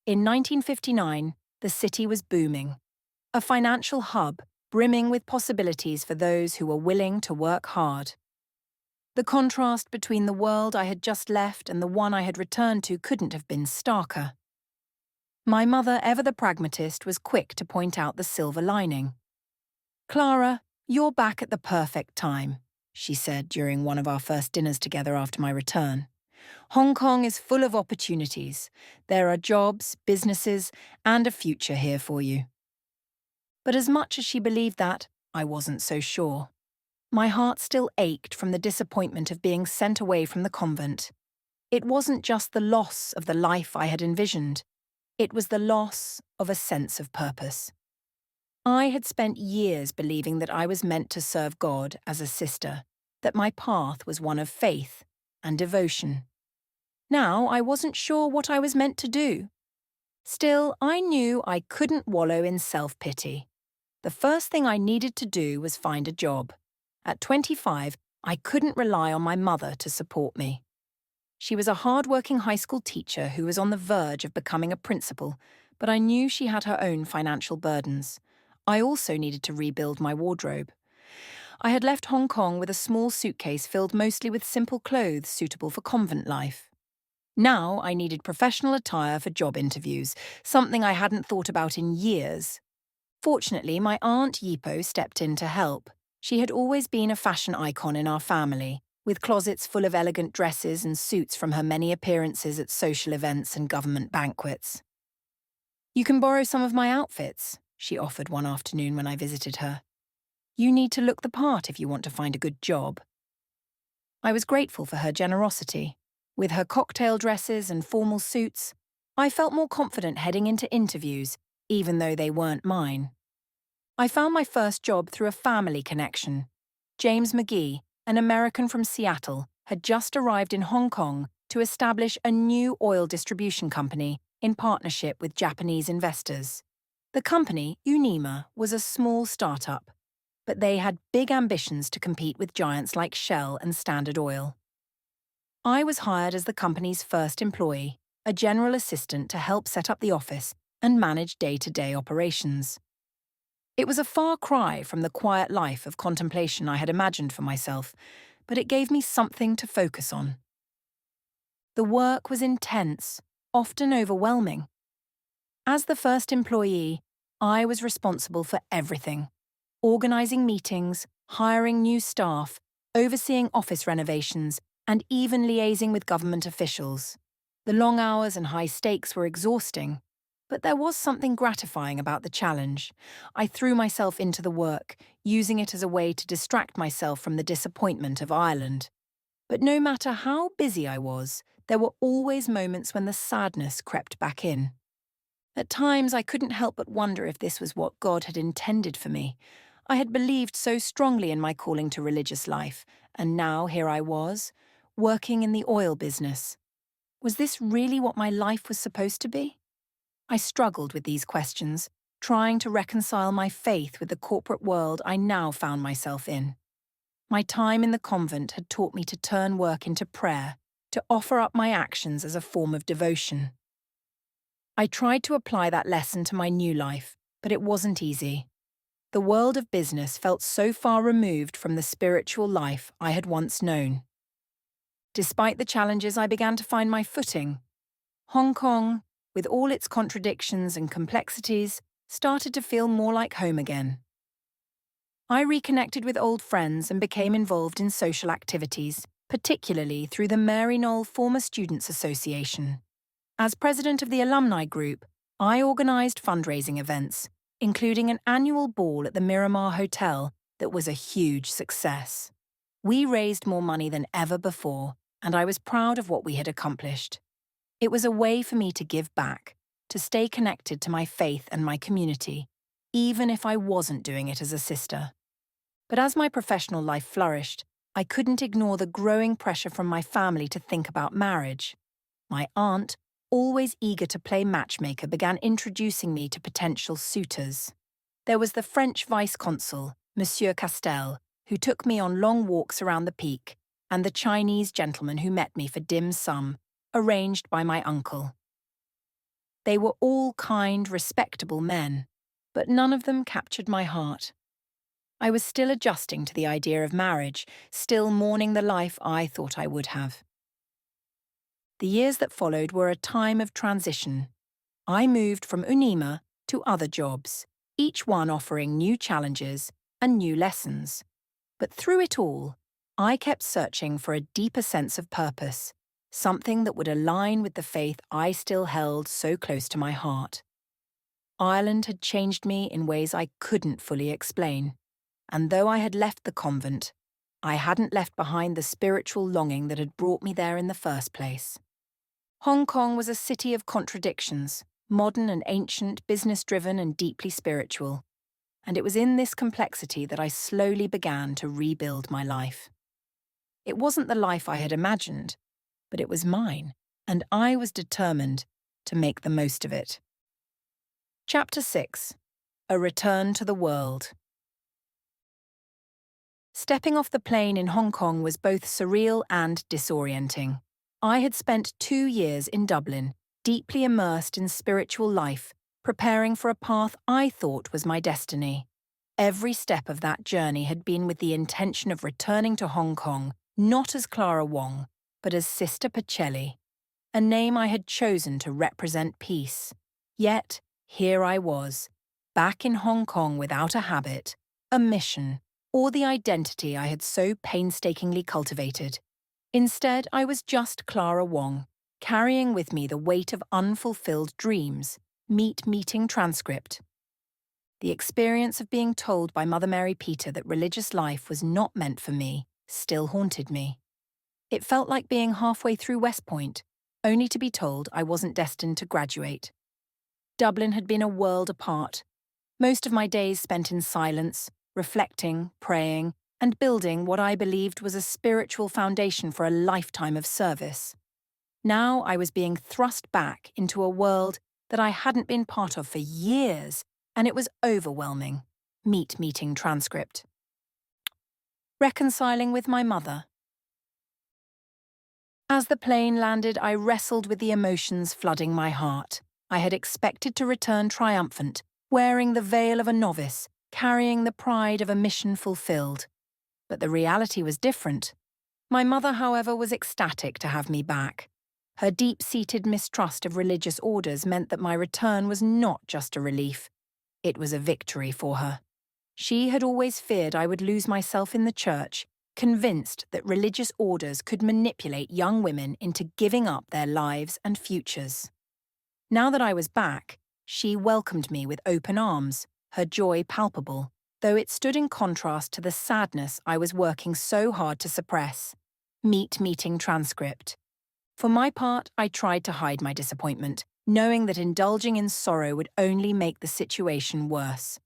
In 1959, the city was booming, a financial hub brimming with possibilities for those who were willing to work hard. The contrast between the world I had just left and the one I had returned to couldn't have been starker. My mother, ever the pragmatist, was quick to point out the silver lining. "Clara, you're back at the perfect time," she said during one of our first dinners together after my return. "Hong Kong is full of opportunities. There are jobs, businesses, and a future here for you." But as much as she believed that, I wasn't so sure. My heart still ached from the disappointment of being sent away from the convent. It wasn't just the loss of the life I had envisioned. It was the loss of a sense of purpose. I had spent years believing that I was meant to serve God as a sister, that my path was one of faith and devotion. Now I wasn't sure what I was meant to do. Still, I knew I couldn't wallow in self-pity. The first thing I needed to do was find a job. At 25, I couldn't rely on my mother to support me. She was a hard-working high school teacher who was on the verge of becoming a principal, but I knew she had her own financial burdens. I also needed to rebuild my wardrobe. I had left Hong Kong with a small suitcase filled mostly with simple clothes suitable for convent life. Now I needed professional attire for job interviews, something I hadn't thought about in years. Fortunately, my aunt Yipo stepped in to help. She had always been a fashion icon in our family, with closets full of elegant dresses and suits from her many appearances at social events and government banquets. "You can borrow some of my outfits," she offered one afternoon when I visited her. "You need to look the part if you want to find a good job." I was grateful for her generosity. With her cocktail dresses and formal suits, I felt more confident heading into interviews, even though they weren't mine. I found my first job through a family connection. James McGee, an American from Seattle, had just arrived in Hong Kong to establish a new oil distribution company in partnership with Japanese investors. The company, Unima, was a small startup, but they had big ambitions to compete with giants like Shell and Standard Oil. I was hired as the company's first employee, a general assistant to help set up the office and manage day-to-day operations. It was a far cry from the quiet life of contemplation I had imagined for myself, but it gave me something to focus on. The work was intense, often overwhelming. As the first employee, I was responsible for everything: organising meetings, hiring new staff, overseeing office renovations, and even liaising with government officials. The long hours and high stakes were exhausting, but there was something gratifying about the challenge. I threw myself into the work, using it as a way to distract myself from the disappointment of Ireland. But no matter how busy I was, there were always moments when the sadness crept back in. At times, I couldn't help but wonder if this was what God had intended for me. I had believed so strongly in my calling to religious life, and now here I was, working in the oil business. Was this really what my life was supposed to be? I struggled with these questions, trying to reconcile my faith with the corporate world I now found myself in. My time in the convent had taught me to turn work into prayer, to offer up my actions as a form of devotion. I tried to apply that lesson to my new life, but it wasn't easy. the world of business felt so far removed from the spiritual life I had once known. Despite the challenges, I began to find my footing. Hong Kong, with all its contradictions and complexities, started to feel more like home again. I reconnected with old friends and became involved in social activities, particularly through the Mary Knoll Former Students Association. As president of the alumni group, I organised fundraising events, including an annual ball at the Miramar Hotel that was a huge success. We raised more money than ever before, and I was proud of what we had accomplished. It was a way for me to give back, to stay connected to my faith and my community, even if I wasn't doing it as a sister. But as my professional life flourished, I couldn't ignore the growing pressure from my family to think about marriage. My aunt, always eager to play matchmaker, began introducing me to potential suitors. There was the French vice-consul, Monsieur Castel, who took me on long walks around the peak, and the Chinese gentleman who met me for dim sum, arranged by my uncle. They were all kind, respectable men, but none of them captured my heart. I was still adjusting to the idea of marriage, still mourning the life I thought I would have. The years that followed were a time of transition. I moved from Unima to other jobs, each one offering new challenges and new lessons. But through it all, I kept searching for a deeper sense of purpose, something that would align with the faith I still held so close to my heart. Ireland had changed me in ways I couldn't fully explain, and though I had left the convent, I hadn't left behind the spiritual longing that had brought me there in the first place. Hong Kong was a city of contradictions, modern and ancient, business-driven and deeply spiritual, and it was in this complexity that I slowly began to rebuild my life. It wasn't the life I had imagined, but it was mine, and I was determined to make the most of it. Chapter 6. A Return to the World. Stepping off the plane in Hong Kong was both surreal and disorienting. I had spent 2 years in Dublin, deeply immersed in spiritual life, preparing for a path I thought was my destiny. Every step of that journey had been with the intention of returning to Hong Kong, not as Clara Leung, but as Sister Pacelli, a name I had chosen to represent peace. Yet, here I was, back in Hong Kong without a habit, a mission, or the identity I had so painstakingly cultivated. Instead, I was just Clara Leung, carrying with me the weight of unfulfilled dreams, meeting transcript. The experience of being told by Mother Mary Peter that religious life was not meant for me still haunted me. It felt like being halfway through West Point, only to be told I wasn't destined to graduate. Dublin had been a world apart. Most of my days spent in silence, reflecting, praying, and building what I believed was a spiritual foundation for a lifetime of service. Now I was being thrust back into a world that I hadn't been part of for years, and it was overwhelming. Meeting transcript. Reconciling with my mother. As the plane landed, I wrestled with the emotions flooding my heart. I had expected to return triumphant, wearing the veil of a novice, carrying the pride of a mission fulfilled. But the reality was different. My mother, however, was ecstatic to have me back. Her deep-seated mistrust of religious orders meant that my return was not just a relief. It was a victory for her. She had always feared I would lose myself in the church, convinced that religious orders could manipulate young women into giving up their lives and futures. Now that I was back, she welcomed me with open arms, her joy palpable, though it stood in contrast to the sadness I was working so hard to suppress. Meeting transcript. For my part, I tried to hide my disappointment, knowing that indulging in sorrow would only make the situation worse.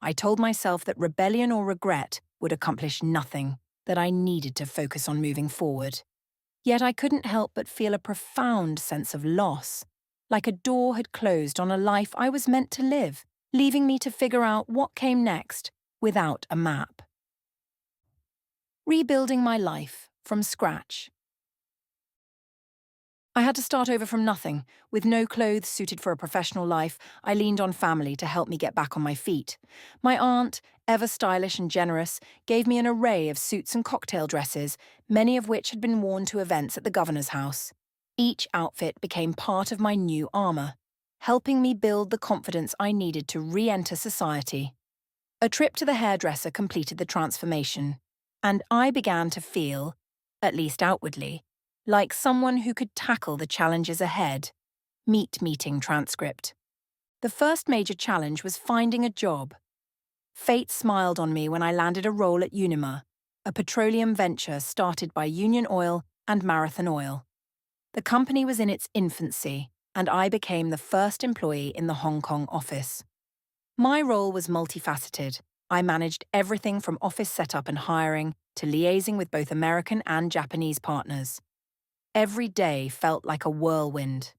I told myself that rebellion or regret would accomplish nothing, that I needed to focus on moving forward. Yet I couldn't help but feel a profound sense of loss, like a door had closed on a life I was meant to live, leaving me to figure out what came next without a map. Rebuilding my life from scratch. I had to start over from nothing. With no clothes suited for a professional life, I leaned on family to help me get back on my feet. My aunt, ever stylish and generous, gave me an array of suits and cocktail dresses, many of which had been worn to events at the governor's house. Each outfit became part of my new armor, helping me build the confidence I needed to re-enter society. A trip to the hairdresser completed the transformation, and I began to feel, at least outwardly, like someone who could tackle the challenges ahead. Meeting transcript. The first major challenge was finding a job. Fate smiled on me when I landed a role at Unima, a petroleum venture started by Union Oil and Marathon Oil. The company was in its infancy, and I became the first employee in the Hong Kong office. My role was multifaceted. I managed everything from office setup and hiring to liaising with both American and Japanese partners. Every day felt like a whirlwind.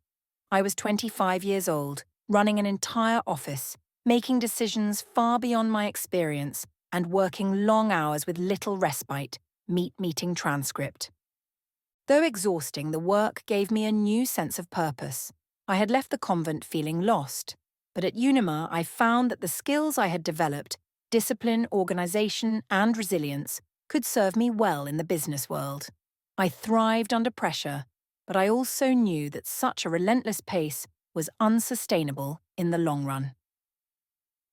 I was 25 years old, running an entire office, making decisions far beyond my experience, and working long hours with little respite. Meeting transcript. Though exhausting, the work gave me a new sense of purpose. I had left the convent feeling lost, but at Unima I found that the skills I had developed, discipline, organization, and resilience, could serve me well in the business world. I thrived under pressure, but I also knew that such a relentless pace was unsustainable in the long run.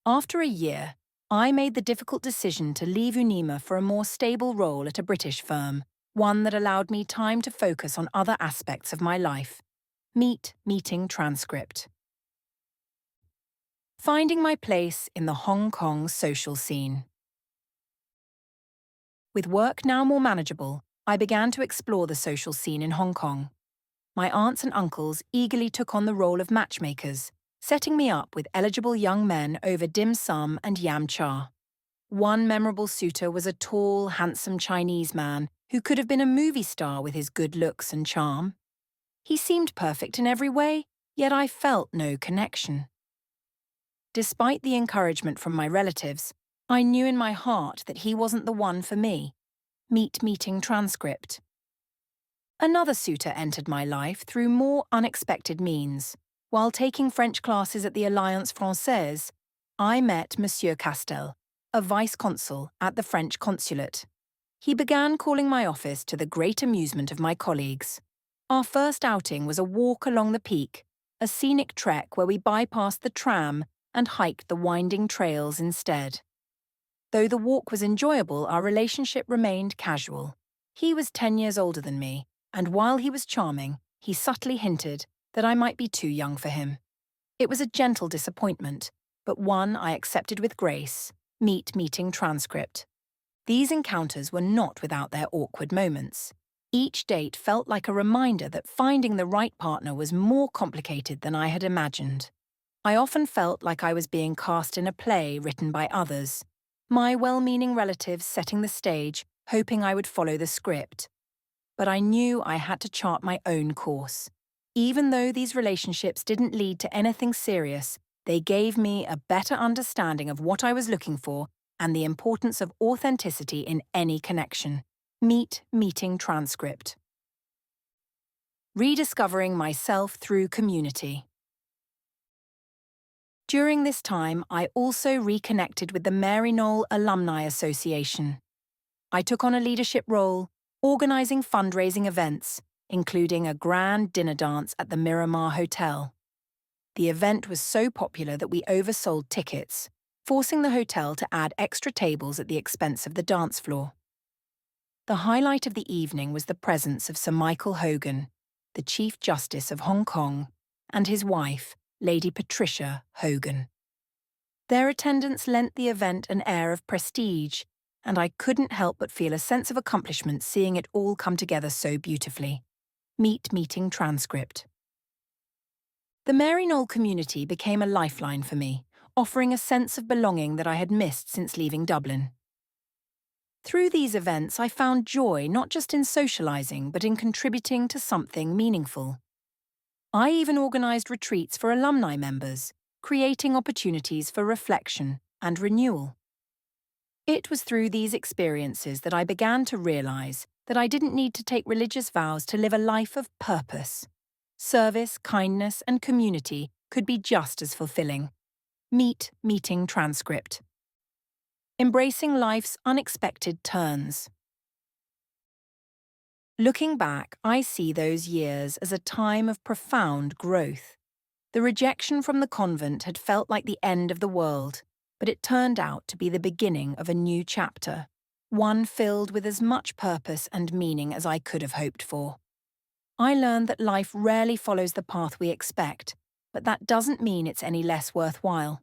After a year, I made the difficult decision to leave Unima for a more stable role at a British firm, one that allowed me time to focus on other aspects of my life. Meeting transcript. Finding my place in the Hong Kong social scene. With work now more manageable, I began to explore the social scene in Hong Kong. My aunts and uncles eagerly took on the role of matchmakers, setting me up with eligible young men over dim sum and yam cha. One memorable suitor was a tall, handsome Chinese man who could have been a movie star with his good looks and charm. He seemed perfect in every way, yet I felt no connection. Despite the encouragement from my relatives, I knew in my heart that he wasn't the one for me. Meeting transcript. Another suitor entered my life through more unexpected means. While taking French classes at the Alliance Française, I met Monsieur Castel, a vice-consul at the French consulate. He began calling my office to the great amusement of my colleagues. Our first outing was a walk along the peak, a scenic trek where we bypassed the tram and hiked the winding trails instead. Though the walk was enjoyable, our relationship remained casual. He was 10 years older than me, and while he was charming, he subtly hinted that I might be too young for him. It was a gentle disappointment, but one I accepted with grace. Meeting transcript. These encounters were not without their awkward moments. Each date felt like a reminder that finding the right partner was more complicated than I had imagined. I often felt like I was being cast in a play written by others, my well-meaning relatives setting the stage, hoping I would follow the script. But I knew I had to chart my own course. Even though these relationships didn't lead to anything serious, they gave me a better understanding of what I was looking for and the importance of authenticity in any connection. Meeting transcript. Rediscovering myself through community. During this time, I also reconnected with the Mary Knoll Alumni Association. I took on a leadership role, organising fundraising events, including a grand dinner dance at the Miramar Hotel. The event was so popular that we oversold tickets, forcing the hotel to add extra tables at the expense of the dance floor. The highlight of the evening was the presence of Sir Michael Hogan, the Chief Justice of Hong Kong, and his wife, Lady Patricia Hogan. Their attendance lent the event an air of prestige, and I couldn't help but feel a sense of accomplishment seeing it all come together so beautifully. Meeting transcript. The Mary Knoll community became a lifeline for me, offering a sense of belonging that I had missed since leaving Dublin. Through these events, I found joy not just in socialising, but in contributing to something meaningful. I even organised retreats for alumni members, creating opportunities for reflection and renewal. It was through these experiences that I began to realise that I didn't need to take religious vows to live a life of purpose. Service, kindness, and community could be just as fulfilling. Meeting transcript. Embracing life's unexpected turns. Looking back, I see those years as a time of profound growth. The rejection from the convent had felt like the end of the world, but it turned out to be the beginning of a new chapter, one filled with as much purpose and meaning as I could have hoped for. I learned that life rarely follows the path we expect, but that doesn't mean it's any less worthwhile.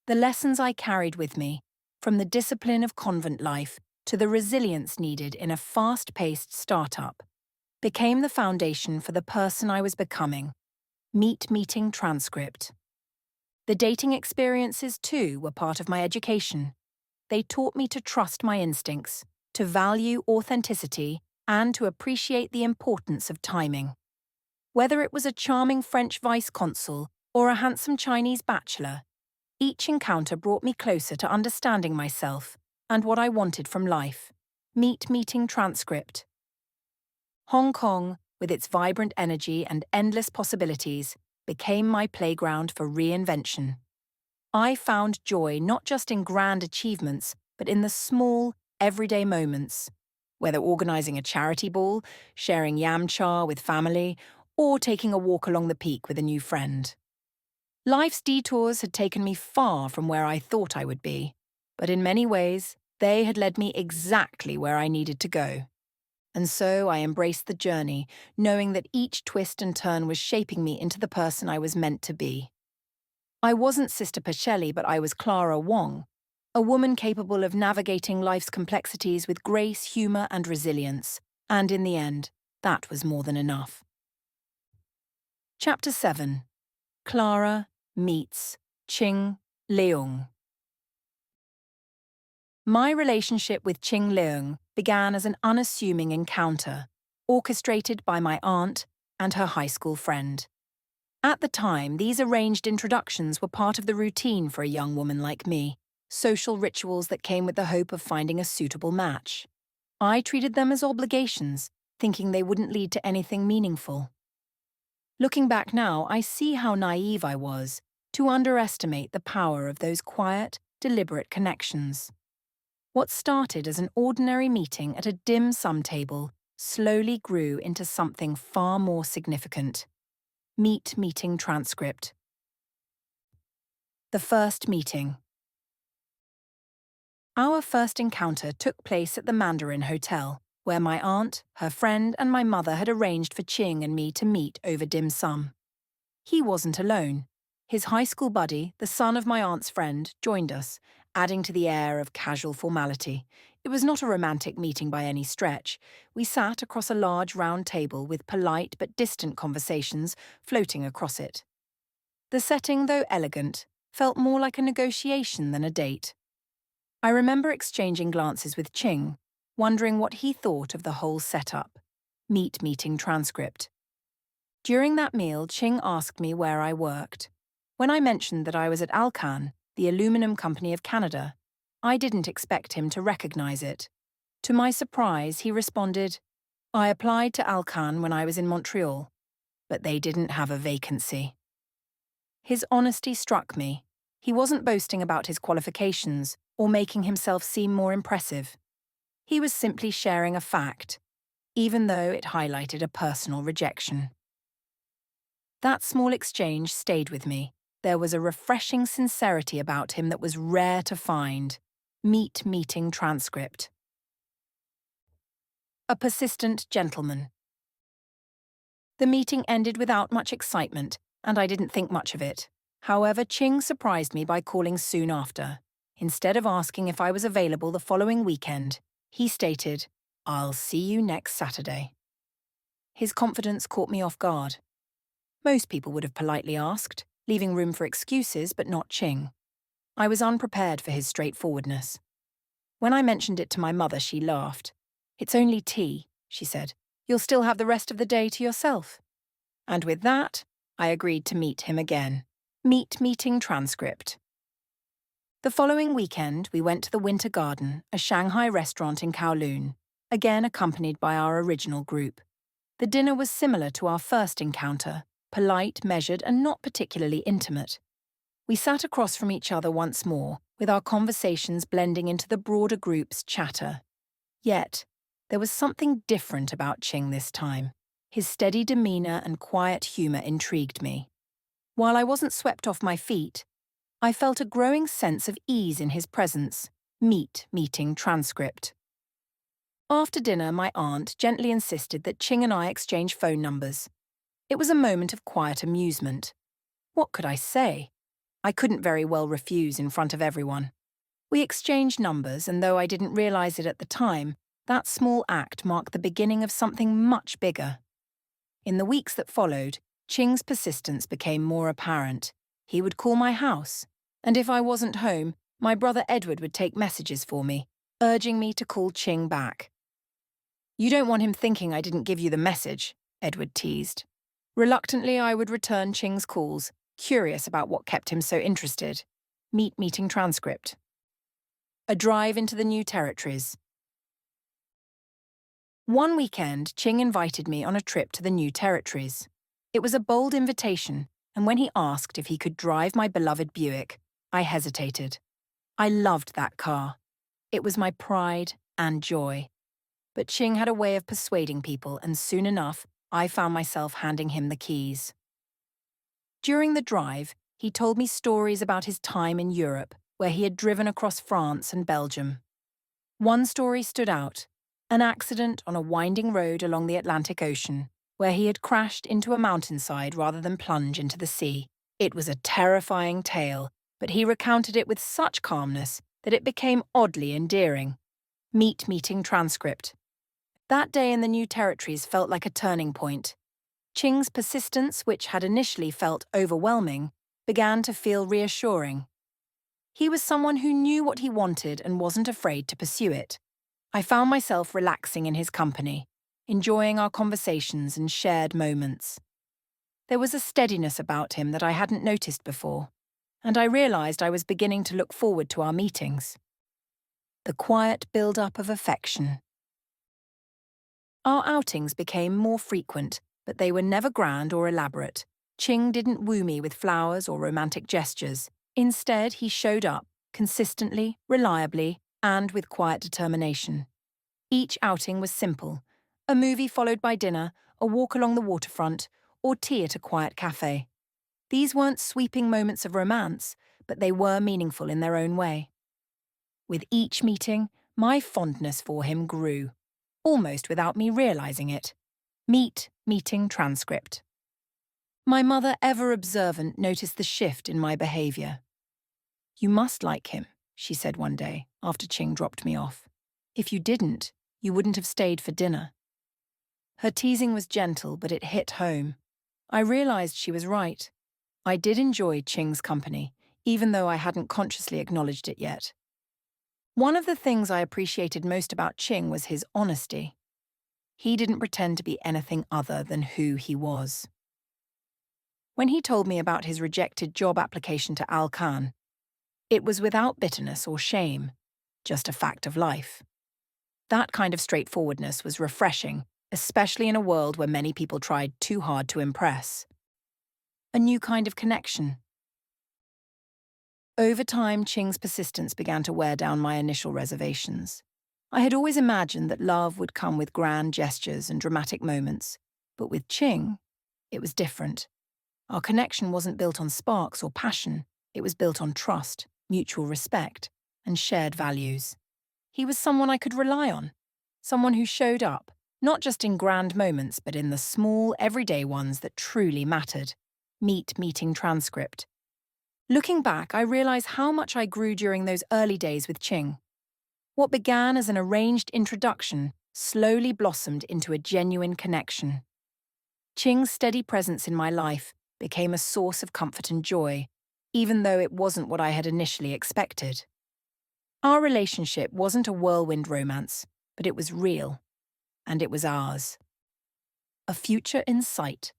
The lessons I carried with me, from the discipline of convent life to the resilience needed in a fast-paced startup, became the foundation for the person I was becoming. Meeting transcript. The dating experiences, too, were part of my education. They taught me to trust my instincts, to value authenticity, and to appreciate the importance of timing. Whether it was a charming French vice-consul or a handsome Chinese bachelor, each encounter brought me closer to understanding myself and what I wanted from life. Meeting transcript. Hong Kong, with its vibrant energy and endless possibilities, became my playground for reinvention. I found joy not just in grand achievements, but in the small, everyday moments. Whether organising a charity ball, sharing yam cha with family, or taking a walk along the peak with a new friend. Life's detours had taken me far from where I thought I would be, but in many ways, they had led me exactly where I needed to go. And so I embraced the journey, knowing that each twist and turn was shaping me into the person I was meant to be. I wasn't Sister Pacelli, but I was Clara Leung, a woman capable of navigating life's complexities with grace, humour, and resilience. And in the end, that was more than enough. Chapter 7. Clara meets Clara Leung. My relationship with Clara Leung began as an unassuming encounter, orchestrated by my aunt and her high school friend. At the time, these arranged introductions were part of the routine for a young woman like me, social rituals that came with the hope of finding a suitable match. I treated them as obligations, thinking they wouldn't lead to anything meaningful. Looking back now, I see how naive I was to underestimate the power of those quiet, deliberate connections. What started as an ordinary meeting at a dim sum table slowly grew into something far more significant. Meeting transcript. The first meeting. Our first encounter took place at the Mandarin Hotel, where my aunt, her friend, and my mother had arranged for Ching and me to meet over dim sum. He wasn't alone. His high school buddy, the son of my aunt's friend, joined us, adding to the air of casual formality. It was not a romantic meeting by any stretch. We sat across a large round table with polite but distant conversations floating across it. The setting, though elegant, felt more like a negotiation than a date. I remember exchanging glances with Ching, wondering what he thought of the whole setup. Meeting transcript. During that meal, Ching asked me where I worked. When I mentioned that I was at Alcan, the aluminum company of Canada, I didn't expect him to recognize it. To my surprise, he responded, "I applied to Alcan when I was in Montreal, but they didn't have a vacancy." His honesty struck me. He wasn't boasting about his qualifications or making himself seem more impressive. He was simply sharing a fact, even though it highlighted a personal rejection. That small exchange stayed with me. There was a refreshing sincerity about him that was rare to find. Meeting transcript. A persistent gentleman. The meeting ended without much excitement, and I didn't think much of it. However, Ching surprised me by calling soon after. Instead of asking if I was available the following weekend, he stated, "I'll see you next Saturday." His confidence caught me off guard. Most people would have politely asked, leaving room for excuses, but not Ching. I was unprepared for his straightforwardness. When I mentioned it to my mother, she laughed. "It's only tea," she said. "You'll still have the rest of the day to yourself." And with that, I agreed to meet him again. Meeting transcript. The following weekend, we went to the Winter Garden, a Shanghai restaurant in Kowloon, again accompanied by our original group. The dinner was similar to our first encounter, polite, measured, and not particularly intimate. We sat across from each other once more, with our conversations blending into the broader group's chatter. Yet, there was something different about Ching this time. His steady demeanour and quiet humour intrigued me. While I wasn't swept off my feet, I felt a growing sense of ease in his presence. Meeting transcript. After dinner, my aunt gently insisted that Ching and I exchange phone numbers. It was a moment of quiet amusement. What could I say? I couldn't very well refuse in front of everyone. We exchanged numbers, and though I didn't realise it at the time, that small act marked the beginning of something much bigger. In the weeks that followed, Ching's persistence became more apparent. He would call my house, and if I wasn't home, my brother Edward would take messages for me, urging me to call Ching back. "You don't want him thinking I didn't give you the message," Edward teased. Reluctantly, I would return Ching's calls, curious about what kept him so interested. Meeting transcript. A drive into the new territories. One weekend, Ching invited me on a trip to the new territories. It was a bold invitation, and when he asked if he could drive my beloved Buick, I hesitated. I loved that car. It was my pride and joy. But Ching had a way of persuading people, and soon enough, I found myself handing him the keys. During the drive, he told me stories about his time in Europe, where he had driven across France and Belgium. One story stood out: an accident on a winding road along the Atlantic Ocean, where he had crashed into a mountainside rather than plunge into the sea. It was a terrifying tale, but he recounted it with such calmness that it became oddly endearing. Meeting transcript. That day in the new territories felt like a turning point. Ching's persistence, which had initially felt overwhelming, began to feel reassuring. He was someone who knew what he wanted and wasn't afraid to pursue it. I found myself relaxing in his company, enjoying our conversations and shared moments. There was a steadiness about him that I hadn't noticed before, and I realised I was beginning to look forward to our meetings. The quiet build-up of affection. Our outings became more frequent, but they were never grand or elaborate. Ching didn't woo me with flowers or romantic gestures. Instead, he showed up, consistently, reliably, and with quiet determination. Each outing was simple: a movie followed by dinner, a walk along the waterfront, or tea at a quiet cafe. These weren't sweeping moments of romance, but they were meaningful in their own way. With each meeting, my fondness for him grew, almost without me realising it. Meeting transcript. My mother, ever observant, noticed the shift in my behaviour. "You must like him," she said one day, after Ching dropped me off. "If you didn't, you wouldn't have stayed for dinner." Her teasing was gentle, but it hit home. I realised she was right. I did enjoy Ching's company, even though I hadn't consciously acknowledged it yet. One of the things I appreciated most about Ching was his honesty. He didn't pretend to be anything other than who he was. When he told me about his rejected job application to Alcan, it was without bitterness or shame, just a fact of life. That kind of straightforwardness was refreshing, especially in a world where many people tried too hard to impress. A new kind of connection. Over time, Ching's persistence began to wear down my initial reservations. I had always imagined that love would come with grand gestures and dramatic moments, but with Ching, it was different. Our connection wasn't built on sparks or passion, it was built on trust, mutual respect, and shared values. He was someone I could rely on, someone who showed up, not just in grand moments, but in the small, everyday ones that truly mattered. Meeting transcript. Looking back, I realize how much I grew during those early days with Ching. What began as an arranged introduction slowly blossomed into a genuine connection. Ching's steady presence in my life became a source of comfort and joy, even though it wasn't what I had initially expected. Our relationship wasn't a whirlwind romance, but it was real, and it was ours. A future in sight.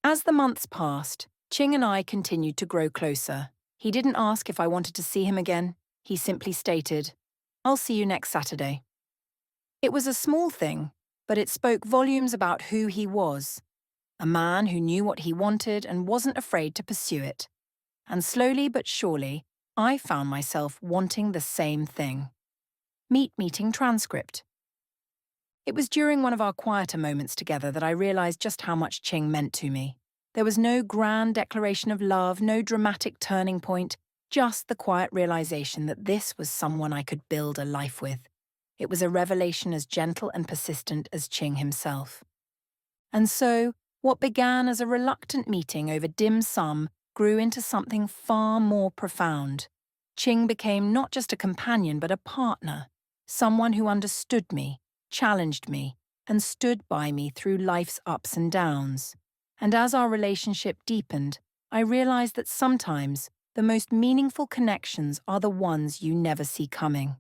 As the months passed, Ching and I continued to grow closer. He didn't ask if I wanted to see him again. He simply stated, "I'll see you next Saturday." It was a small thing, but it spoke volumes about who he was. A man who knew what he wanted and wasn't afraid to pursue it. And slowly but surely, I found myself wanting the same thing. Meeting transcript. It was during one of our quieter moments together that I realized just how much Ching meant to me. There was no grand declaration of love, no dramatic turning point, just the quiet realization that this was someone I could build a life with. It was a revelation as gentle and persistent as Ching himself. And so, what began as a reluctant meeting over dim sum grew into something far more profound. Ching became not just a companion but a partner, someone who understood me, challenged me, and stood by me through life's ups and downs. And as our relationship deepened, I realized that sometimes the most meaningful connections are the ones you never see coming.